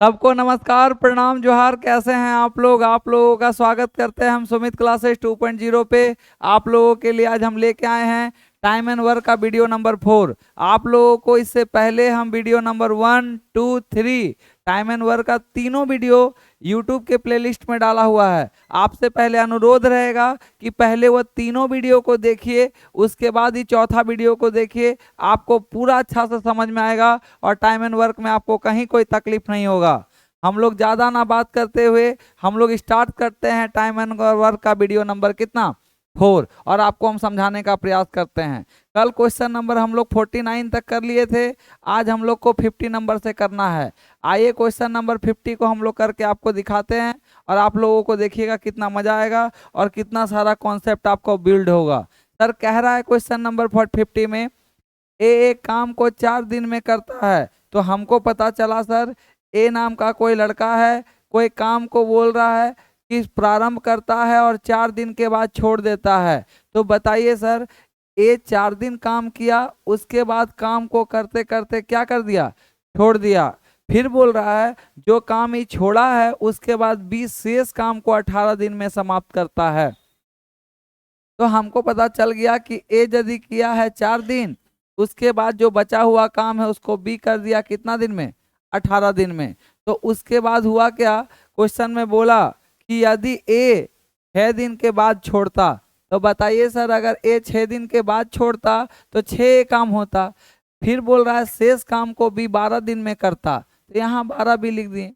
सबको नमस्कार, प्रणाम, जोहार। कैसे हैं आप लोग? आप लोगों का स्वागत करते हैं हम सुमित क्लासेस 2.0 पे। आप लोगों के लिए आज हम लेके आए हैं टाइम एंड वर्क का वीडियो नंबर 4। आप लोगों को इससे पहले हम video number 1, 2, 3 time and work का तीनों वीडियो यूट्यूब के प्लेलिस्ट में डाला हुआ है। आपसे पहले अनुरोध रहेगा कि पहले वो तीनों वीडियो को देखिए, उसके बाद ही चौथा वीडियो को देखिए। आपको पूरा अच्छा से समझ में आएगा और टाइम एंड वर्क में आपको कहीं कोई तकलीफ नहीं होगा। हम लोग ज़्यादा ना बात करते हुए हम लोग स्टार्ट करते हैं टाइम एंड वर्क का वीडियो नंबर कितना 4, और आपको हम समझाने का प्रयास करते हैं। कल क्वेश्चन नंबर हम लोग 49 तक कर लिए थे, आज हम लोग को 50 नंबर से करना है। आइए क्वेश्चन नंबर 50 को हम लोग करके आपको दिखाते हैं और आप लोगों को देखिएगा कितना मजा आएगा और कितना सारा कॉन्सेप्ट आपको बिल्ड होगा। सर कह रहा है क्वेश्चन नंबर 50 में ए एक काम को 4 दिन में करता है। तो हमको पता चला सर ए नाम का कोई लड़का है, कोई काम को बोल रहा है कि प्रारंभ करता है और 4 दिन के बाद छोड़ देता है। तो बताइए सर, ए 4 दिन काम किया, उसके बाद काम को करते करते क्या कर दिया? छोड़ दिया। फिर बोल रहा है जो काम ये छोड़ा है उसके बाद 20 शेष काम को 18 दिन में समाप्त करता है। तो हमको पता चल गया कि ए यदि किया है 4 दिन, उसके बाद जो बचा हुआ काम है उसको बी कर दिया कितना दिन में? 18 दिन में। तो उसके बाद हुआ क्या? क्वेश्चन में बोला कि यदि ए 6 दिन के बाद छोड़ता, तो बताइए सर अगर ए 6 दिन के बाद छोड़ता तो 6 काम होता। फिर बोल रहा है शेष काम को बी 12 दिन में करता, तो यहाँ 12 भी लिख दिए।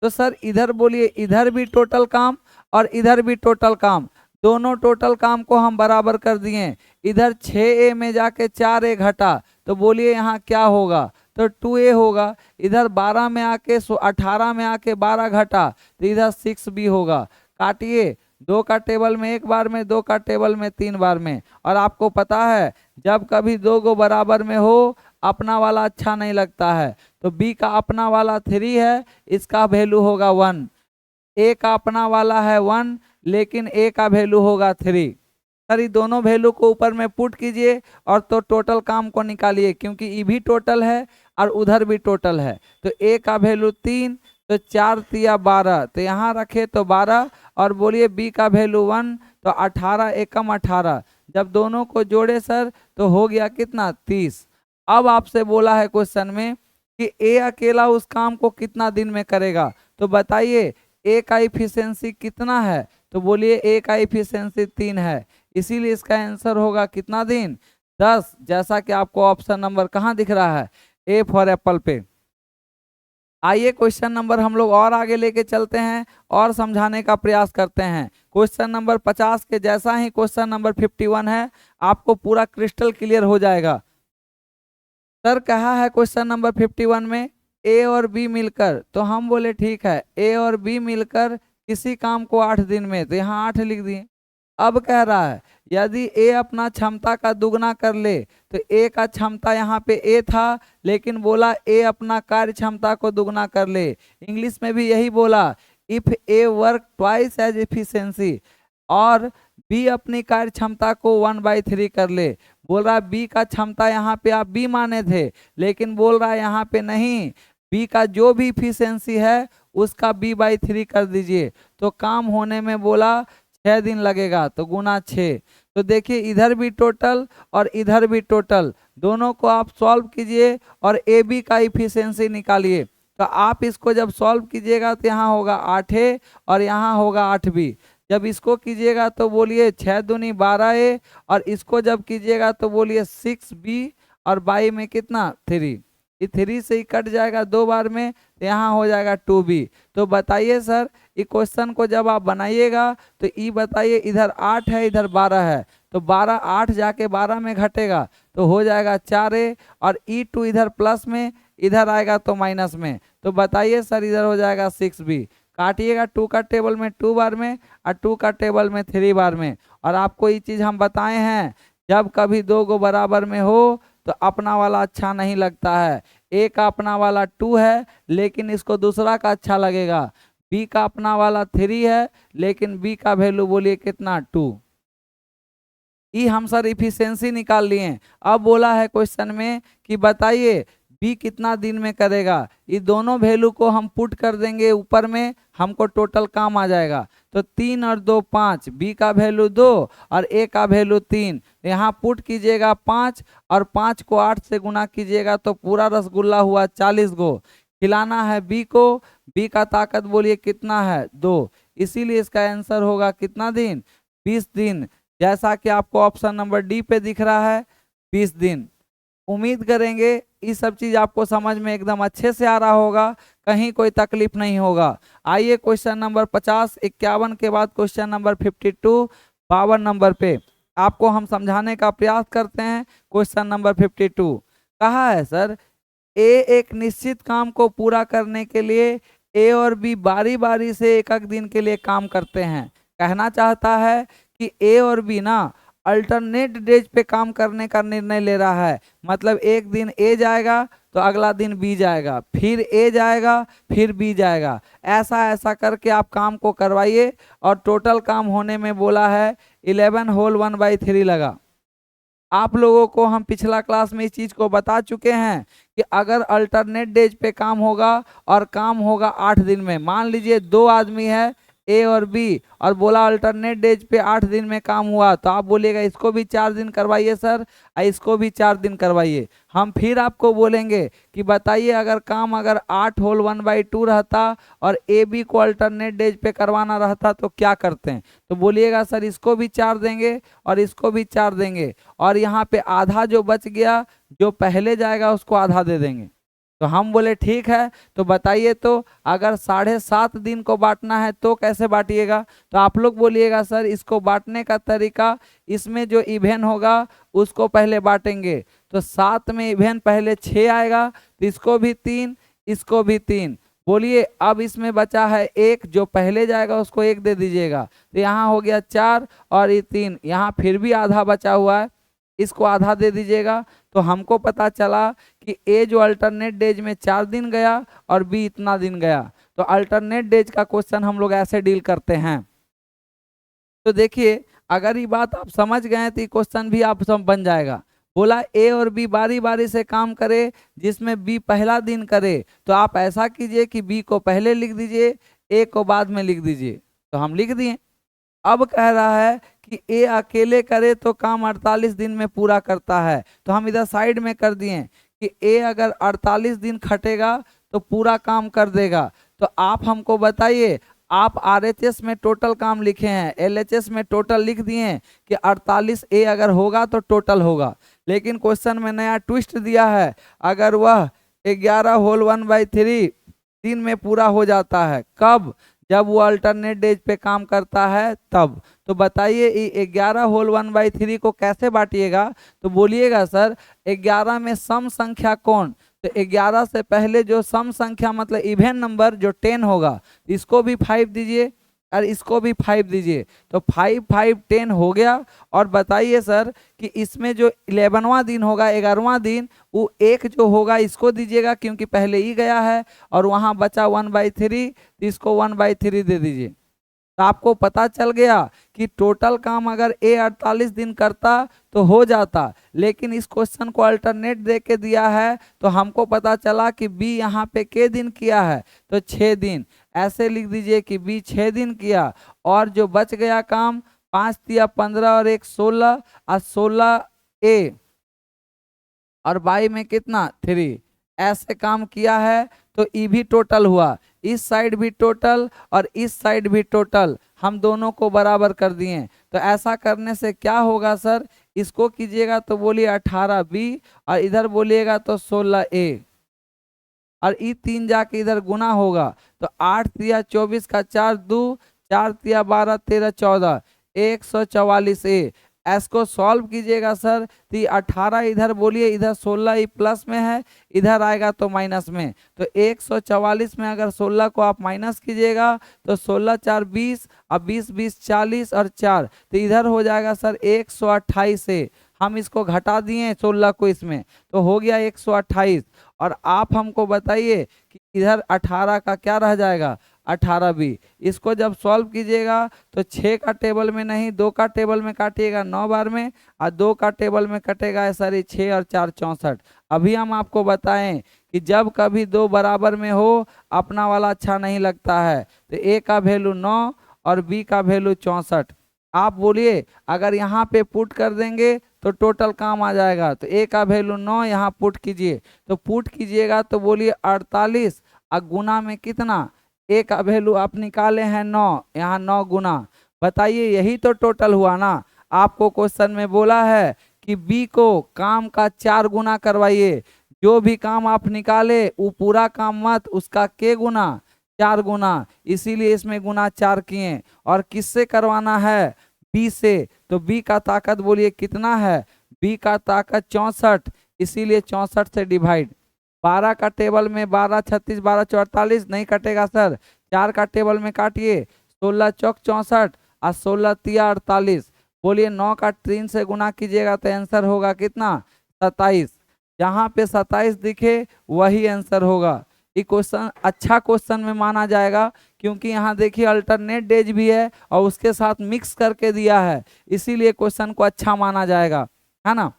तो सर इधर बोलिए, इधर भी टोटल काम और इधर भी टोटल काम, दोनों टोटल काम को हम बराबर कर दिए। इधर 6a में जाके 4a घटा, तो बोलिए यहाँ क्या होगा? तो 2a होगा। इधर 12 में आके 18 में आके 12 घटा, तो इधर 6b होगा। काटिए, 2 का टेबल में 1 बार में, 2 का टेबल में 3 बार में। और आपको पता है जब कभी 2 को बराबर में हो अपना वाला अच्छा नहीं लगता है। तो b का अपना वाला 3 है, इसका वैल्यू होगा 1। ए का अपना वाला है 1, लेकिन ए का वैल्यू होगा 3। सर ये दोनों वैल्यू को ऊपर में पुट कीजिए और तो टोटल काम को निकालिए, क्योंकि ये भी टोटल है और उधर भी टोटल है। तो ए का वैल्यू 3, तो 4 तिया 12, तो यहाँ रखे तो 12। और बोलिए बी का वैल्यू 1, तो 18 एकम 18। जब दोनों को जोड़े सर तो हो गया कितना? 30। अब आपसे बोला है क्वेश्चन में कि ए अकेला उस काम को कितना दिन में करेगा। तो बताइए ए का इफिशियंसी कितना है? तो बोलिए ए का इफिशियंसी 3 है, इसीलिए इसका आंसर होगा कितना दिन? 10। जैसा कि आपको ऑप्शन नंबर कहाँ दिख रहा है? ए फॉर एप्पल पे। आइए क्वेश्चन नंबर हम लोग और आगे लेके चलते हैं और समझाने का प्रयास करते हैं। क्वेश्चन नंबर 50 के जैसा ही क्वेश्चन नंबर 51 है, आपको पूरा क्रिस्टल क्लियर हो जाएगा। सर कहा है क्वेश्चन नंबर 51 में ए और बी मिलकर, तो हम बोले ठीक है, ए और बी मिलकर किसी काम को 8 दिन में, तो यहाँ 8 लिख दिए। अब कह रहा है यदि ए अपना क्षमता का दुगना कर ले, तो ए का क्षमता यहाँ पे ए था, लेकिन बोला ए अपना कार्य क्षमता को दुगना कर ले। इंग्लिश में भी यही बोला, if a work twice as efficiency, और बी अपनी कार्य क्षमता को 1/3 कर ले। बोल रहा है बी का क्षमता यहाँ पे आप बी माने थे, लेकिन बोल रहा है यहाँ पे नहीं, बी का जो भी इफिशियंसी है उसका b/3 कर दीजिए। तो काम होने में बोला 6 दिन लगेगा, तो गुना 6। तो देखिए इधर भी टोटल और इधर भी टोटल, दोनों को आप सॉल्व कीजिए और ए बी का इफिशियंसी निकालिए। तो आप इसको जब सॉल्व कीजिएगा तो यहाँ होगा 8a और यहाँ होगा 8b। जब इसको कीजिएगा तो बोलिए 6 दूनी 12a, और इसको जब कीजिएगा तो बोलिए 6b, और बाई में कितना? 3। ये 3 से ही कट जाएगा 2 बार में, तो यहाँ हो जाएगा 2b। तो बताइए सर ये क्वेश्चन को जब आप बनाइएगा तो ये बताइए इधर 8 है इधर 12 है, तो 12 8 जाके 12 में घटेगा तो हो जाएगा 4a, और e2 इधर प्लस में, इधर आएगा तो माइनस में। तो बताइए सर इधर हो जाएगा 6b। काटिएगा 2 का टेबल में 2 बार में और 2 का टेबल में 3 बार में। और आपको ये चीज़ हम बताए हैं, जब कभी 2 को बराबर में हो तो अपना वाला अच्छा नहीं लगता है। ए का अपना वाला 2 है, लेकिन इसको दूसरा का अच्छा लगेगा। बी का अपना वाला 3 है, लेकिन बी का वैल्यू बोलिए कितना? 2। ये हम सर इफिशियंसी निकाल लिए। अब बोला है क्वेश्चन में कि बताइए बी कितना दिन में करेगा, ये दोनों वैल्यू को हम पुट कर देंगे ऊपर में, हमको टोटल काम आ जाएगा। तो 3 और 2 5, बी का वैल्यू 2 और ए का वैल्यू 3। यहाँ पुट कीजिएगा 5 और 5 को 8 से गुना कीजिएगा तो पूरा रसगुल्ला हुआ 40 गो। खिलाना है बी को, बी का ताकत बोलिए कितना है 2, इसीलिए इसका आंसर होगा कितना दिन, 20 दिन। जैसा कि आपको ऑप्शन नंबर डी पे दिख रहा है 20 दिन। उम्मीद करेंगे ये सब चीज आपको समझ में एकदम अच्छे से आ रहा होगा, कहीं कोई तकलीफ नहीं होगा। आइए क्वेश्चन नंबर 50 51 के बाद क्वेश्चन नंबर 52 52 नंबर पे आपको हम समझाने का प्रयास करते हैं। क्वेश्चन नंबर 52 कहा है सर, ए एक निश्चित काम को पूरा करने के लिए ए और बी बारी बारी से एक एक दिन के लिए काम करते हैं। कहना चाहता है कि ए और बी ना अल्टरनेट डेज पे काम करने का निर्णय ले रहा है। मतलब एक दिन ए जाएगा तो अगला दिन बी जाएगा, फिर ए जाएगा फिर बी जाएगा, ऐसा ऐसा करके आप काम को करवाइए। और टोटल काम होने में बोला है 11 होल 1/3 लगा। आप लोगों को हम पिछला क्लास में इस चीज को बता चुके हैं कि अगर अल्टरनेट डेज पे काम होगा और काम होगा 8 दिन में, मान लीजिए 2 आदमी है ए और बी और बोला अल्टरनेट डेज पे 8 दिन में काम हुआ, तो आप बोलिएगा इसको भी 4 दिन करवाइए सर, इसको भी 4 दिन करवाइए। हम फिर आपको बोलेंगे कि बताइए अगर काम अगर 8 होल 1/2 रहता और ए बी को अल्टरनेट डेज पे करवाना रहता तो क्या करते हैं, तो बोलिएगा सर इसको भी 4 देंगे और इसको भी 4 देंगे और यहाँ पे आधा जो बच गया जो पहले जाएगा उसको आधा दे देंगे। तो हम बोले ठीक है, तो बताइए तो अगर 7.5 दिन को बांटना है तो कैसे बांटिएगा, तो आप लोग बोलिएगा सर इसको बांटने का तरीका, इसमें जो इवेन होगा उसको पहले बांटेंगे। तो 7 में इवेन पहले 6 आएगा तो इसको भी 3 इसको भी 3। बोलिए अब इसमें बचा है 1, जो पहले जाएगा उसको 1 दे दीजिएगा, तो यहाँ हो गया 4 और ये 3, यहाँ फिर भी आधा बचा हुआ है, इसको आधा दे दीजिएगा। तो हमको पता चला कि ए जो अल्टरनेट डेज में 4 दिन गया और बी इतना दिन गया। तो अल्टरनेट डेज का क्वेश्चन हम लोग ऐसे डील करते हैं। तो देखिए अगर ये बात आप समझ गए तो ये क्वेश्चन भी आप सब बन जाएगा। बोला ए और बी बारी बारी से काम करे जिसमें बी पहला दिन करे, तो आप ऐसा कीजिए कि बी को पहले लिख दीजिए, ए को बाद में लिख दीजिए। तो हम लिख दिए। अब कह रहा है कि ए अकेले करे तो काम 48 दिन में पूरा करता है, तो हम इधर साइड में कर दिए कि ए अगर 48 दिन खटेगा तो पूरा काम कर देगा। तो आप हमको बताइए, आप आरएचएस में टोटल काम लिखे हैं, एलएचएस में टोटल लिख दिए कि 48 ए अगर होगा तो टोटल होगा, लेकिन क्वेश्चन में नया ट्विस्ट दिया है, अगर वह 11 होल 1/3 दिन में पूरा हो जाता है। कब? जब वो अल्टरनेट डेज पे काम करता है तब। तो बताइए 11 होल 1/3 को कैसे बांटिएगा, तो बोलिएगा सर 11 में सम संख्या कौन, तो 11 से पहले जो सम संख्या मतलब इवेन नंबर जो 10 होगा, इसको भी 5 दीजिए और इसको भी 5 दीजिए, तो 5 5 10 हो गया। और बताइए सर कि इसमें जो 11वां दिन होगा 11वां दिन, वो 1 जो होगा इसको दीजिएगा क्योंकि पहले ही गया है, और वहाँ बचा 1/3 तो इसको 1/3 दे दीजिए। तो आपको पता चल गया कि टोटल काम अगर ए 48 दिन करता तो हो जाता, लेकिन इस क्वेश्चन को अल्टरनेट दे के दिया है तो हमको पता चला कि बी यहाँ पे के दिन किया है, तो 6 दिन। ऐसे लिख दीजिए कि बी 6 दिन किया और जो बच गया काम 5 तिया 15 और 1 16 और 16 ए और बाई में कितना 3, ऐसे काम किया है। तो ई भी टोटल हुआ, इस साइड भी टोटल और इस साइड भी टोटल, हम दोनों को बराबर कर दिए। तो ऐसा करने से क्या होगा सर, इसको कीजिएगा तो बोलिए 18 बी और इधर बोलिएगा तो 16 ए, और ई 3 जाके इधर गुना होगा तो 8 तिया 24 का 4 2 4 तिया 12 13 14 144 ए। इसको सॉल्व कीजिएगा सर तो 18 इधर बोलिए, इधर 16 ई प्लस में है, इधर आएगा तो माइनस में। तो 144 में अगर 16 को आप माइनस कीजिएगा तो 16 4 20 और 20 20 40 और 4, तो इधर हो जाएगा सर 128 से। हम इसको घटा दिए 16 को इसमें, तो हो गया 128। और आप हमको बताइए कि इधर 18 का क्या रह जाएगा, 18b। इसको जब सॉल्व कीजिएगा तो 6 का टेबल में नहीं 2 का टेबल में काटिएगा 9 बार में, और 2 का टेबल में कटेगा सॉरी 6 और 4 64। अभी हम आपको बताएं कि जब कभी दो बराबर में हो अपना वाला अच्छा नहीं लगता है, तो ए का वैल्यू 9 और बी का वैल्यू 64। आप बोलिए अगर यहाँ पे पुट कर देंगे तो टोटल काम आ जाएगा, तो ए का वैल्यू 9 यहाँ पुट कीजिए, तो पुट कीजिएगा तो बोलिए 48 और गुना में कितना, ए का वैल्यू आप निकाले हैं 9, यहाँ 9 गुना, बताइए यही तो टोटल हुआ ना। आपको क्वेश्चन में बोला है कि बी को काम का 4 गुना करवाइए, जो भी काम आप निकाले वो पूरा काम मत, उसका के गुना 4 गुना, इसीलिए इसमें गुना 4 किए। और किससे करवाना है, बी से, तो बी का ताकत बोलिए कितना है, बी का ताकत 64, इसीलिए 64 से डिवाइड। 12 का टेबल में 12 36 12 44 नहीं कटेगा सर, 4 का टेबल में काटिए, 16 चौक 64 और 16 तिया 48। बोलिए 9 का 3 से गुना कीजिएगा तो आंसर होगा कितना, 27। जहाँ पे 27 दिखे वही आंसर होगा। ये क्वेश्चन अच्छा क्वेश्चन में माना जाएगा, क्योंकि यहाँ देखिए अल्टरनेट डेज भी है और उसके साथ मिक्स करके दिया है, इसीलिए क्वेश्चन को अच्छा माना जाएगा, है ना।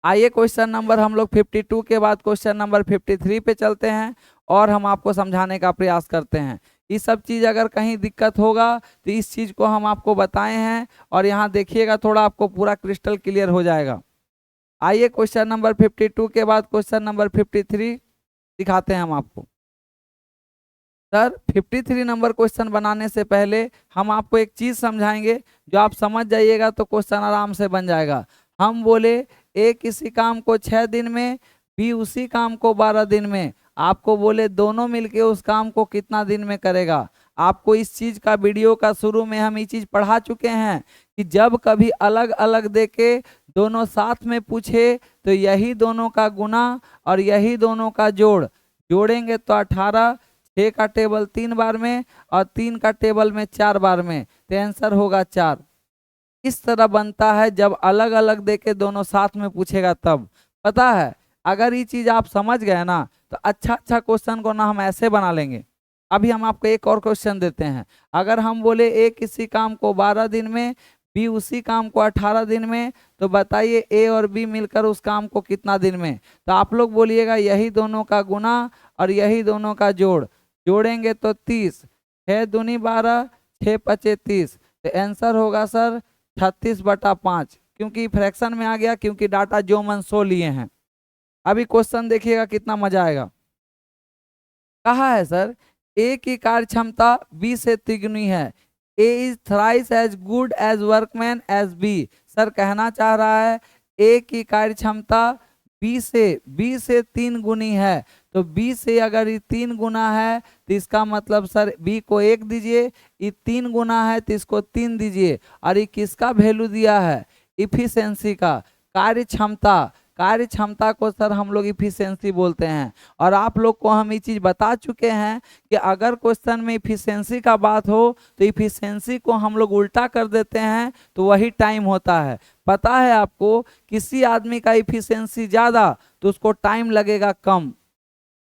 आइए क्वेश्चन नंबर हम लोग 52 के बाद क्वेश्चन नंबर 53 पे चलते हैं और हम आपको समझाने का प्रयास करते हैं। ये सब चीज़ अगर कहीं दिक्कत होगा तो इस चीज़ को हम आपको बताए हैं, और यहाँ देखिएगा थोड़ा आपको पूरा क्रिस्टल क्लियर हो जाएगा। आइए क्वेश्चन नंबर 52 के बाद क्वेश्चन नंबर 53 दिखाते हैं हम आपको। सर 53 नंबर क्वेश्चन बनाने से पहले हम आपको एक चीज़ समझाएंगे, जो आप समझ जाइएगा तो क्वेश्चन आराम से बन जाएगा। हम बोले ए किसी काम को 6 दिन में, बी उसी काम को 12 दिन में, आपको बोले दोनों मिलके उस काम को कितना दिन में करेगा। आपको इस चीज़ का वीडियो का शुरू में हम ये चीज़ पढ़ा चुके हैं कि जब कभी अलग अलग देके दोनों साथ में पूछे तो यही दोनों का गुना और यही दोनों का जोड़, जोड़ेंगे तो 18, 6 का टेबल 3 बार में और 3 का टेबल में 4 बार में, तो आंसर होगा 4। इस तरह बनता है जब अलग अलग देके दोनों साथ में पूछेगा तब। पता है अगर ये चीज़ आप समझ गए ना तो अच्छा अच्छा क्वेश्चन को ना हम ऐसे बना लेंगे। अभी हम आपको एक और क्वेश्चन देते हैं। अगर हम बोले ए किसी काम को 12 दिन में, बी उसी काम को 18 दिन में, तो बताइए ए और बी मिलकर उस काम को कितना दिन में। तो आप लोग बोलिएगा यही दोनों का गुना और यही दोनों का जोड़, जोड़ेंगे तो 30, 6 दूनी 12, 6 पचे 30, तो आंसर होगा सर 36/5, क्योंकि फ्रैक्शन में आ गया, क्योंकि डाटा जो मन सो लिए हैं। अभी क्वेश्चन देखिएगा कितना मजा आएगा। कहा है सर ए की कार्य क्षमता बी से तिगुनी है, A is thrice as good as workman as B. Sir कहना चाह रहा है ए की कार्य क्षमता बी से 3 गुनी है, तो बी से अगर ये 3 गुना है तो इसका मतलब सर बी को 1 दीजिए, ये 3 गुना है तो इसको 3 दीजिए, और ये किसका वैल्यू दिया है, इफिशिएंसी का, कार्य क्षमता। कार्य क्षमता को सर हम लोग इफिशिएंसी बोलते हैं, और आप लोग को हम ये चीज़ बता चुके हैं कि अगर क्वेश्चन में इफिशिएंसी का बात हो तो इफिशिएंसी को हम लोग उल्टा कर देते हैं तो वही टाइम होता है। पता है आपको किसी आदमी का इफिशिएंसी ज़्यादा तो उसको टाइम लगेगा कम,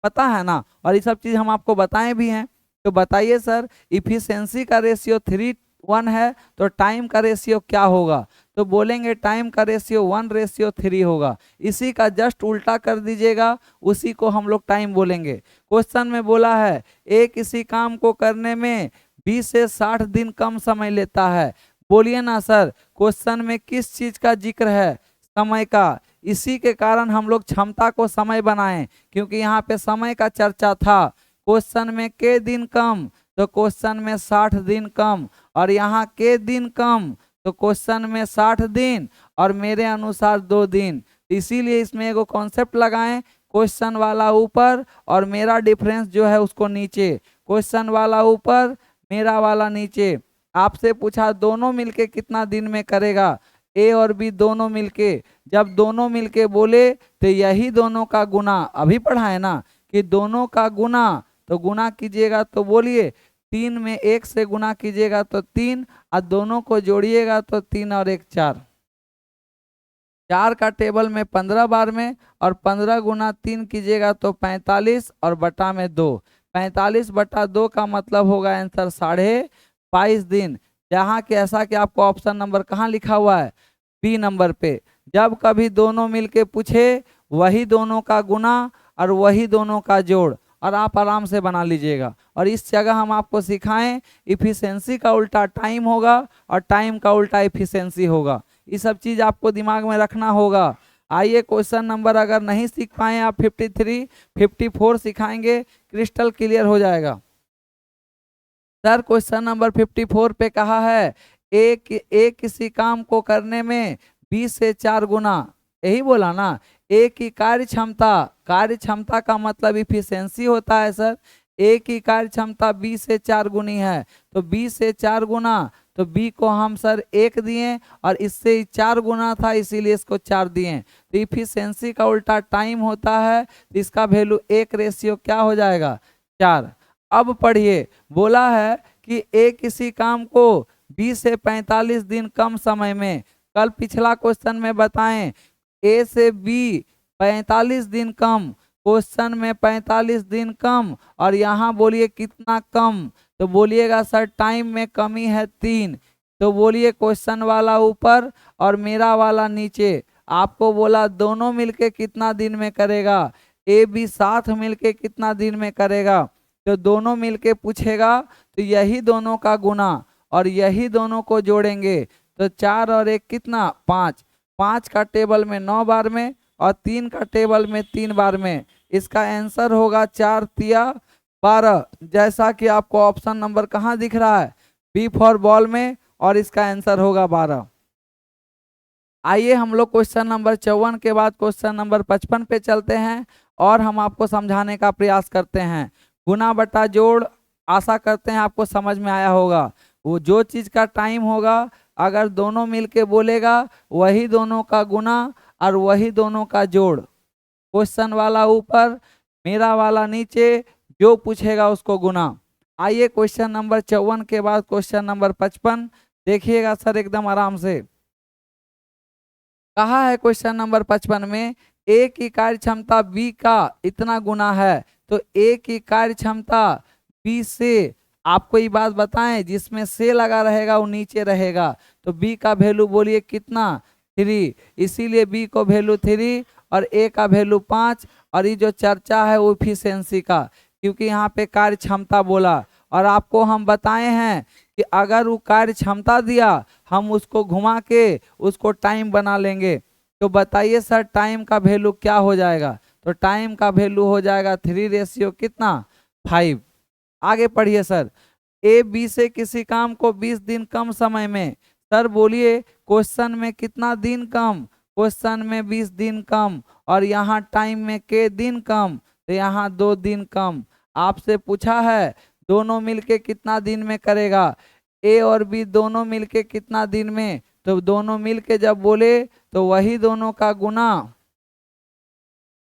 पता है ना, और ये सब चीज़ हम आपको बताएं भी हैं। तो बताइए सर इफिशिएंसी का रेशियो 3:1 है तो टाइम का रेशियो क्या होगा, तो बोलेंगे टाइम का रेशियो 1:3 होगा। इसी का जस्ट उल्टा कर दीजिएगा, उसी को हम लोग टाइम बोलेंगे। क्वेश्चन में बोला है ए किसी काम को करने में 20 से 60 दिन कम समय लेता है। बोलिए ना सर क्वेश्चन में किस चीज़ का जिक्र है, समय का, इसी के कारण हम लोग क्षमता को समय बनाएं, क्योंकि यहाँ पे समय का चर्चा था। क्वेश्चन में के दिन कम तो क्वेश्चन में 60 दिन कम, और यहाँ के दिन कम तो क्वेश्चन में 60 दिन और मेरे अनुसार 2 दिन, इसीलिए इसमें एगो कॉन्सेप्ट लगाएं, क्वेश्चन वाला ऊपर और मेरा डिफरेंस जो है उसको नीचे, क्वेश्चन वाला ऊपर मेरा वाला नीचे। आपसे पूछा दोनों मिलके कितना दिन में करेगा, ए और बी दोनों मिलके, जब दोनों मिलके बोले तो यही दोनों का गुना, अभी पढ़ा है ना कि दोनों का गुना, तो गुना कीजिएगा तो बोलिए 3 में 1 से गुना कीजिएगा तो 3, और दोनों को जोड़िएगा तो 3 और 1 4, 4 का टेबल में 15 बार में, और 15 गुना 3 कीजिएगा तो 45 और बटा में 2, 45/2 का मतलब होगा आंसर 22.5 दिन। जहाँ कि ऐसा कि आपको ऑप्शन नंबर कहाँ लिखा हुआ है, बी नंबर पे। जब कभी दोनों मिलके पूछे वही दोनों का गुना और वही दोनों का जोड़, और आप आराम से बना लीजिएगा। और इस जगह हम आपको सिखाएं इफिशिएंसी का उल्टा टाइम होगा और टाइम का उल्टा इफिशिएंसी होगा। ये सब चीज आपको दिमाग में रखना होगा। आइए क्वेश्चन नंबर अगर नहीं सीख पाए आप 53, 54 सिखाएंगे, क्रिस्टल क्लियर हो जाएगा। सर क्वेश्चन नंबर 54 पे कहा है एक किसी काम को करने में 20 से 4 गुना, यही बोला ना। एक की कार्य क्षमता का मतलब इफिशिएंसी होता है सर। एक की कार्य क्षमता 20 से 4 गुनी है, तो 20 से 4 गुना, तो बी को हम सर 1 दिए और इससे 4 गुना था इसीलिए इसको 4 दिए। तो इफिशिएंसी का उल्टा टाइम होता है, तो इसका वैल्यू 1 रेशियो क्या हो जाएगा, 4। अब पढ़िए, बोला है कि एक किसी काम को 20 से 45 दिन कम समय में, कल पिछला क्वेश्चन में बताएं ए से बी 45 दिन कम, क्वेश्चन में 45 दिन कम, और यहाँ बोलिए कितना कम, तो बोलिएगा सर टाइम में कमी है 3। तो बोलिए क्वेश्चन वाला ऊपर और मेरा वाला नीचे। आपको बोला दोनों मिलके कितना दिन में करेगा, ए बी साथ मिलके कितना दिन में करेगा, तो दोनों मिलके पूछेगा तो यही दोनों का गुना और यही दोनों को जोड़ेंगे, तो 4 और 1 कितना, 5। 5 का टेबल में 9 बार में और 3 का टेबल में 3 बार में। इसका आंसर होगा 4 तिया 12, जैसा कि आपको ऑप्शन नंबर कहाँ दिख रहा है, बी फॉर बॉल में, और इसका आंसर होगा 12। आइए हम लोग क्वेश्चन नंबर 54 के बाद क्वेश्चन नंबर 55 पे चलते हैं और हम आपको समझाने का प्रयास करते हैं। गुना बटा जोड़, आशा करते हैं आपको समझ में आया होगा। वो जो चीज का टाइम होगा अगर दोनों मिलके बोलेगा वही दोनों का गुना और वही दोनों का जोड़। क्वेश्चन वाला ऊपर, मेरा वाला नीचे, जो पूछेगा उसको गुना। आइए क्वेश्चन नंबर 54 के बाद क्वेश्चन नंबर 55 देखिएगा सर एकदम आराम से। कहा है क्वेश्चन नंबर 55 में ए की कार्य क्षमता बी का इतना गुना है, तो ए की कार्य क्षमता बी से, आपको ये बात बताएं जिसमें से लगा रहेगा वो नीचे रहेगा, तो बी का वैल्यू बोलिए कितना, 3, इसीलिए बी को वैल्यू 3 और ए का वैल्यू 5। और ये जो चर्चा है वो इफिशिएंसी का, क्योंकि यहाँ पे कार्य क्षमता बोला और आपको हम बताए हैं कि अगर वो कार्य क्षमता दिया हम उसको घुमा के उसको टाइम बना लेंगे। तो बताइए सर टाइम का वैल्यू क्या हो जाएगा, तो टाइम का वैल्यू हो जाएगा 3 रेशियो कितना, 5। आगे पढ़िए सर, ए बी से किसी काम को 20 दिन कम समय में, सर बोलिए क्वेश्चन में कितना दिन कम, क्वेश्चन में 20 दिन कम और यहाँ टाइम में के दिन कम, तो यहाँ 2 दिन कम। आपसे पूछा है दोनों मिलके कितना दिन में करेगा, ए और बी दोनों मिलके कितना दिन में, तो दोनों मिलके जब बोले तो वही दोनों का गुना,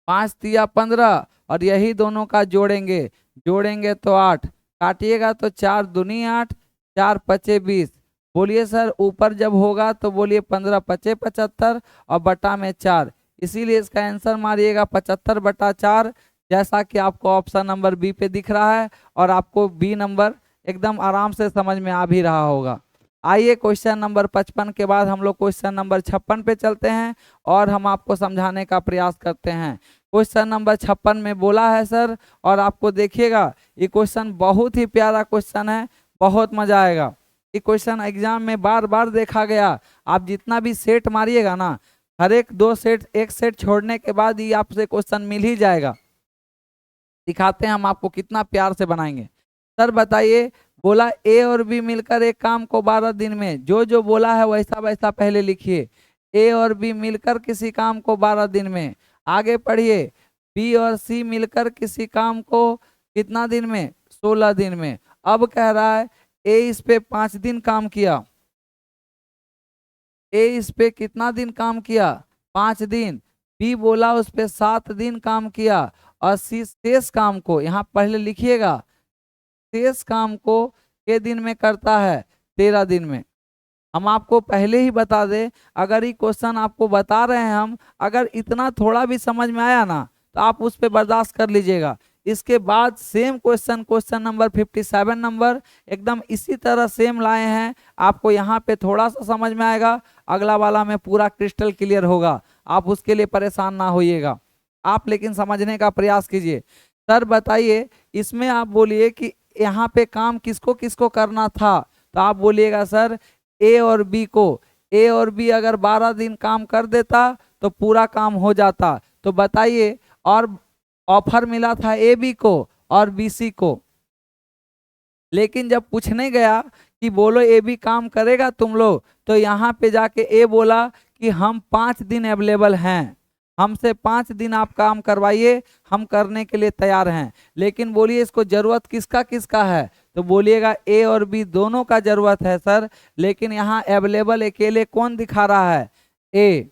5 तिया 15 और यही दोनों का जोड़ेंगे तो 8, काटिएगा तो 4 दूनी 8, 4 पचे 20। बोलिए सर ऊपर जब होगा तो बोलिए 15 पचे 75 और बटा में 4, इसीलिए इसका आंसर मारिएगा 75/4, जैसा कि आपको ऑप्शन नंबर बी पे दिख रहा है और आपको बी नंबर एकदम आराम से समझ में आ भी रहा होगा। आइए क्वेश्चन नंबर 55 के बाद हम लोग क्वेश्चन नंबर 56 पे चलते हैं और हम आपको समझाने का प्रयास करते हैं। क्वेश्चन नंबर 56 में बोला है सर, और आपको देखिएगा ये क्वेश्चन बहुत ही प्यारा क्वेश्चन है, बहुत मजा आएगा। ये क्वेश्चन एग्जाम में बार बार देखा गया, आप जितना भी सेट मारिएगा ना, हर एक 2 सेट, एक सेट छोड़ने के बाद ये आपसे क्वेश्चन मिल ही जाएगा। दिखाते हैं हम आपको कितना प्यार से बनाएंगे। सर बताइए, बोला ए और बी मिलकर एक काम को 12 दिन में, जो जो बोला है वैसा वैसा पहले लिखिए। ए और बी मिलकर किसी काम को 12 दिन में। आगे पढ़िए, बी और सी मिलकर किसी काम को कितना दिन में, 16 दिन में। अब कह रहा है ए इस पे 5 दिन काम किया, ए इस पे कितना दिन काम किया, 5 दिन। बी बोला उस पे 7 दिन काम किया और सी शेष काम को, यहाँ पहले लिखिएगा, शेष काम को के दिन में करता है, 13 दिन में। हम आपको पहले ही बता दें, अगर ये क्वेश्चन आपको बता रहे हैं हम, अगर इतना थोड़ा भी समझ में आया ना तो आप उस पर बर्दाश्त कर लीजिएगा। इसके बाद same question, question number 57 number एकदम इसी तरह सेम लाए हैं। आपको यहाँ पे थोड़ा सा समझ में आएगा, अगला वाला में पूरा क्रिस्टल क्लियर होगा, आप उसके लिए परेशान ना होइएगा। आप लेकिन समझने का प्रयास कीजिए। सर बताइए, इसमें आप बोलिए कि यहाँ पे काम किसको किसको करना था, तो आप बोलिएगा सर ए और बी को। ए और बी अगर 12 दिन काम कर देता तो पूरा काम हो जाता। तो बताइए, और ऑफर मिला था ए बी को और बी सी को, लेकिन जब पूछने गया कि बोलो ए बी काम करेगा तुम लोग, तो यहाँ पे जाके ए बोला कि हम 5 दिन अवेलेबल हैं, हमसे 5 दिन आप काम करवाइए, हम करने के लिए तैयार हैं। लेकिन बोलिए इसको जरूरत किसका किसका है, तो बोलिएगा ए और बी दोनों का जरूरत है सर, लेकिन यहाँ अवेलेबल अकेले कौन दिखा रहा है, ए।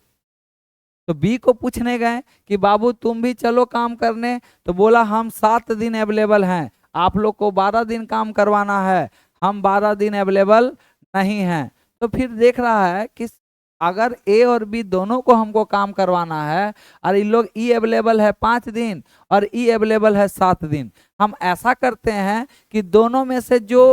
तो बी को पूछने गए कि बाबू तुम भी चलो काम करने, तो बोला हम 7 दिन अवेलेबल हैं, आप लोग को 12 दिन काम करवाना है, हम 12 दिन अवेलेबल नहीं हैं। तो फिर देख रहा है कि अगर ए और बी दोनों को हमको काम करवाना है और इन लोग ई अवेलेबल है 5 दिन और ई अवेलेबल है 7 दिन, हम ऐसा करते हैं कि दोनों में से जो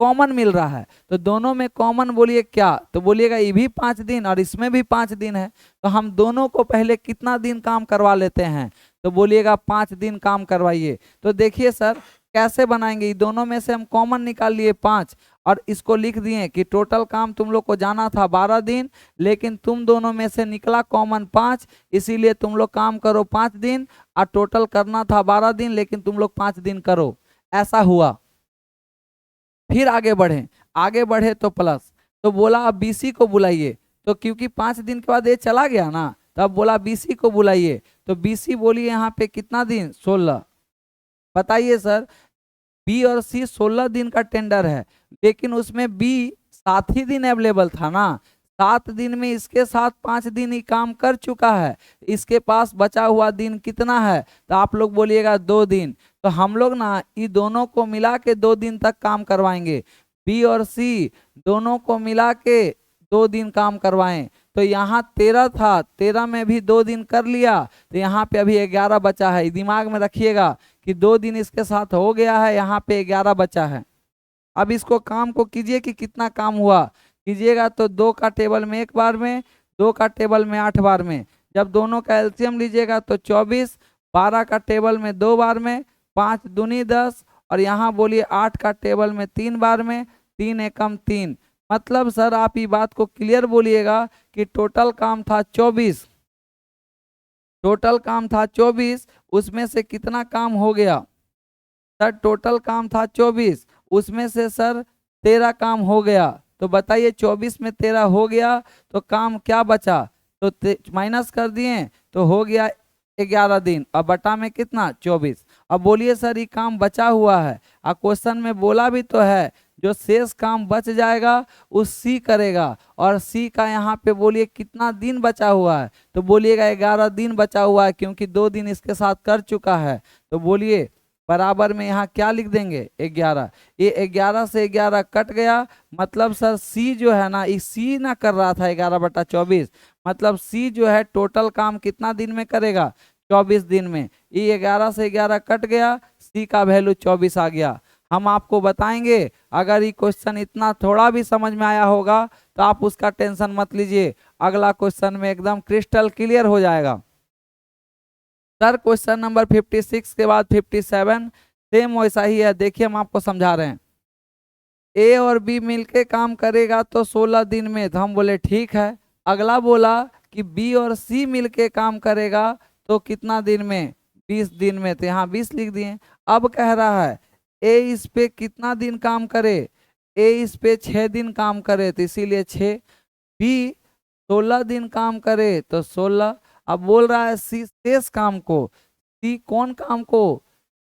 कॉमन मिल रहा है, तो दोनों में कॉमन बोलिए क्या, तो बोलिएगा ये भी 5 दिन और इसमें भी 5 दिन है, तो हम दोनों को पहले कितना दिन काम करवा लेते हैं, तो बोलिएगा 5 दिन काम करवाइए। तो देखिए सर कैसे बनाएंगे, दोनों में से हम कॉमन निकाल लिए 5 और इसको लिख दिए कि टोटल काम तुम लोग को जाना था 12 दिन, लेकिन तुम दोनों में से निकला कॉमन 5, इसीलिए तुम लोग काम करो 5 दिन, और टोटल करना था 12 दिन, लेकिन तुम लोग 5 दिन करो। ऐसा हुआ। फिर आगे बढ़े तो प्लस, तो बोला अब बीसी को बुलाइए, तो क्योंकि 5 दिन के बाद ये चला गया ना, तब बोला बीसी को बुलाइए, तो बीसी बोलिए यहाँ पे कितना दिन, 16। बताइए सर, बी और सी 16 दिन का टेंडर है, लेकिन उसमें बी 7 ही दिन अवेलेबल था ना, 7 दिन में इसके साथ 5 दिन ही काम कर चुका है, इसके पास बचा हुआ दिन कितना है, तो आप लोग बोलिएगा 2 दिन। तो हम लोग ना ये दोनों को मिला के 2 दिन तक काम करवाएंगे, बी और सी दोनों को मिला के 2 दिन काम करवाएं। तो यहाँ 13 था, 13 में भी 2 दिन कर लिया, तो यहाँ पे अभी 11 बचा है। दिमाग में रखिएगा कि 2 दिन इसके साथ हो गया है, यहाँ पे 11 बचा है। अब इसको काम को कीजिए कि कितना काम हुआ, कीजिएगा तो 2 का टेबल में 1 बार में, 2 का टेबल में 8 बार में, जब दोनों का एलसीएम लीजिएगा तो 24, 12 का टेबल में 2 बार में, 5 दूनी 10, और यहाँ बोलिए 8 का टेबल में 3 बार में, 3 एकम 3। मतलब सर आप ये बात को क्लियर बोलिएगा कि टोटल काम था 24, टोटल काम था 24, उसमें से कितना काम हो गया सर, टोटल काम था 24, उसमें से सर 13 काम हो गया। तो बताइए 24 में 13 हो गया तो काम क्या बचा, तो माइनस कर दिए तो हो गया 11 दिन, और बटा में कितना 24। अब बोलिए सर ये काम बचा हुआ है, और क्वेश्चन में बोला भी तो है जो शेष काम बच जाएगा वो सी करेगा, और सी का यहाँ पे बोलिए कितना दिन बचा हुआ है, तो बोलिएगा 11 दिन बचा हुआ है, क्योंकि 2 दिन इसके साथ कर चुका है। तो बोलिए बराबर में यहाँ क्या लिख देंगे 11, ये 11 से 11 कट गया, मतलब सर सी जो है ना, ये सी ना कर रहा था 11/24, मतलब सी जो है टोटल काम कितना दिन में करेगा 24 दिन में। ये 11 से 11 कट गया, सी का वैल्यू 24 आ गया। हम आपको बताएंगे, अगर ये क्वेश्चन इतना थोड़ा भी समझ में आया होगा तो आप उसका टेंशन मत लीजिए, अगला क्वेश्चन में एकदम क्रिस्टल क्लियर हो जाएगा। सर क्वेश्चन नंबर 56 के बाद 57 सेम वैसा ही है, देखिए हम आपको समझा रहे हैं। ए और बी मिलके काम करेगा तो 16 दिन में, तो हम बोले ठीक है। अगला बोला कि बी और सी मिलके काम करेगा तो कितना दिन में, 20 दिन में, तो यहाँ 20 लिख दिए। अब कह रहा है ए इस पे कितना दिन काम करे, ए इस पे 6 दिन काम करे, तो इसीलिए 6, बी 16 दिन काम करे तो 16। अब बोल रहा है सी शेष काम को, सी कौन काम को,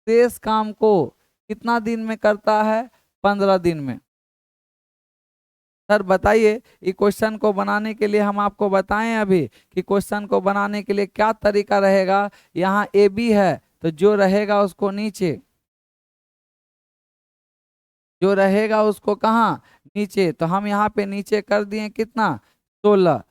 शेष काम को कितना दिन में करता है, 15 दिन में। सर बताइए ये क्वेश्चन को बनाने के लिए हम आपको बताएं अभी कि क्वेश्चन को बनाने के लिए क्या तरीका रहेगा। यहाँ ए बी है तो जो रहेगा उसको नीचे, जो रहेगा उसको कहाँ नीचे, तो हम यहाँ पे नीचे कर दिए कितना 16।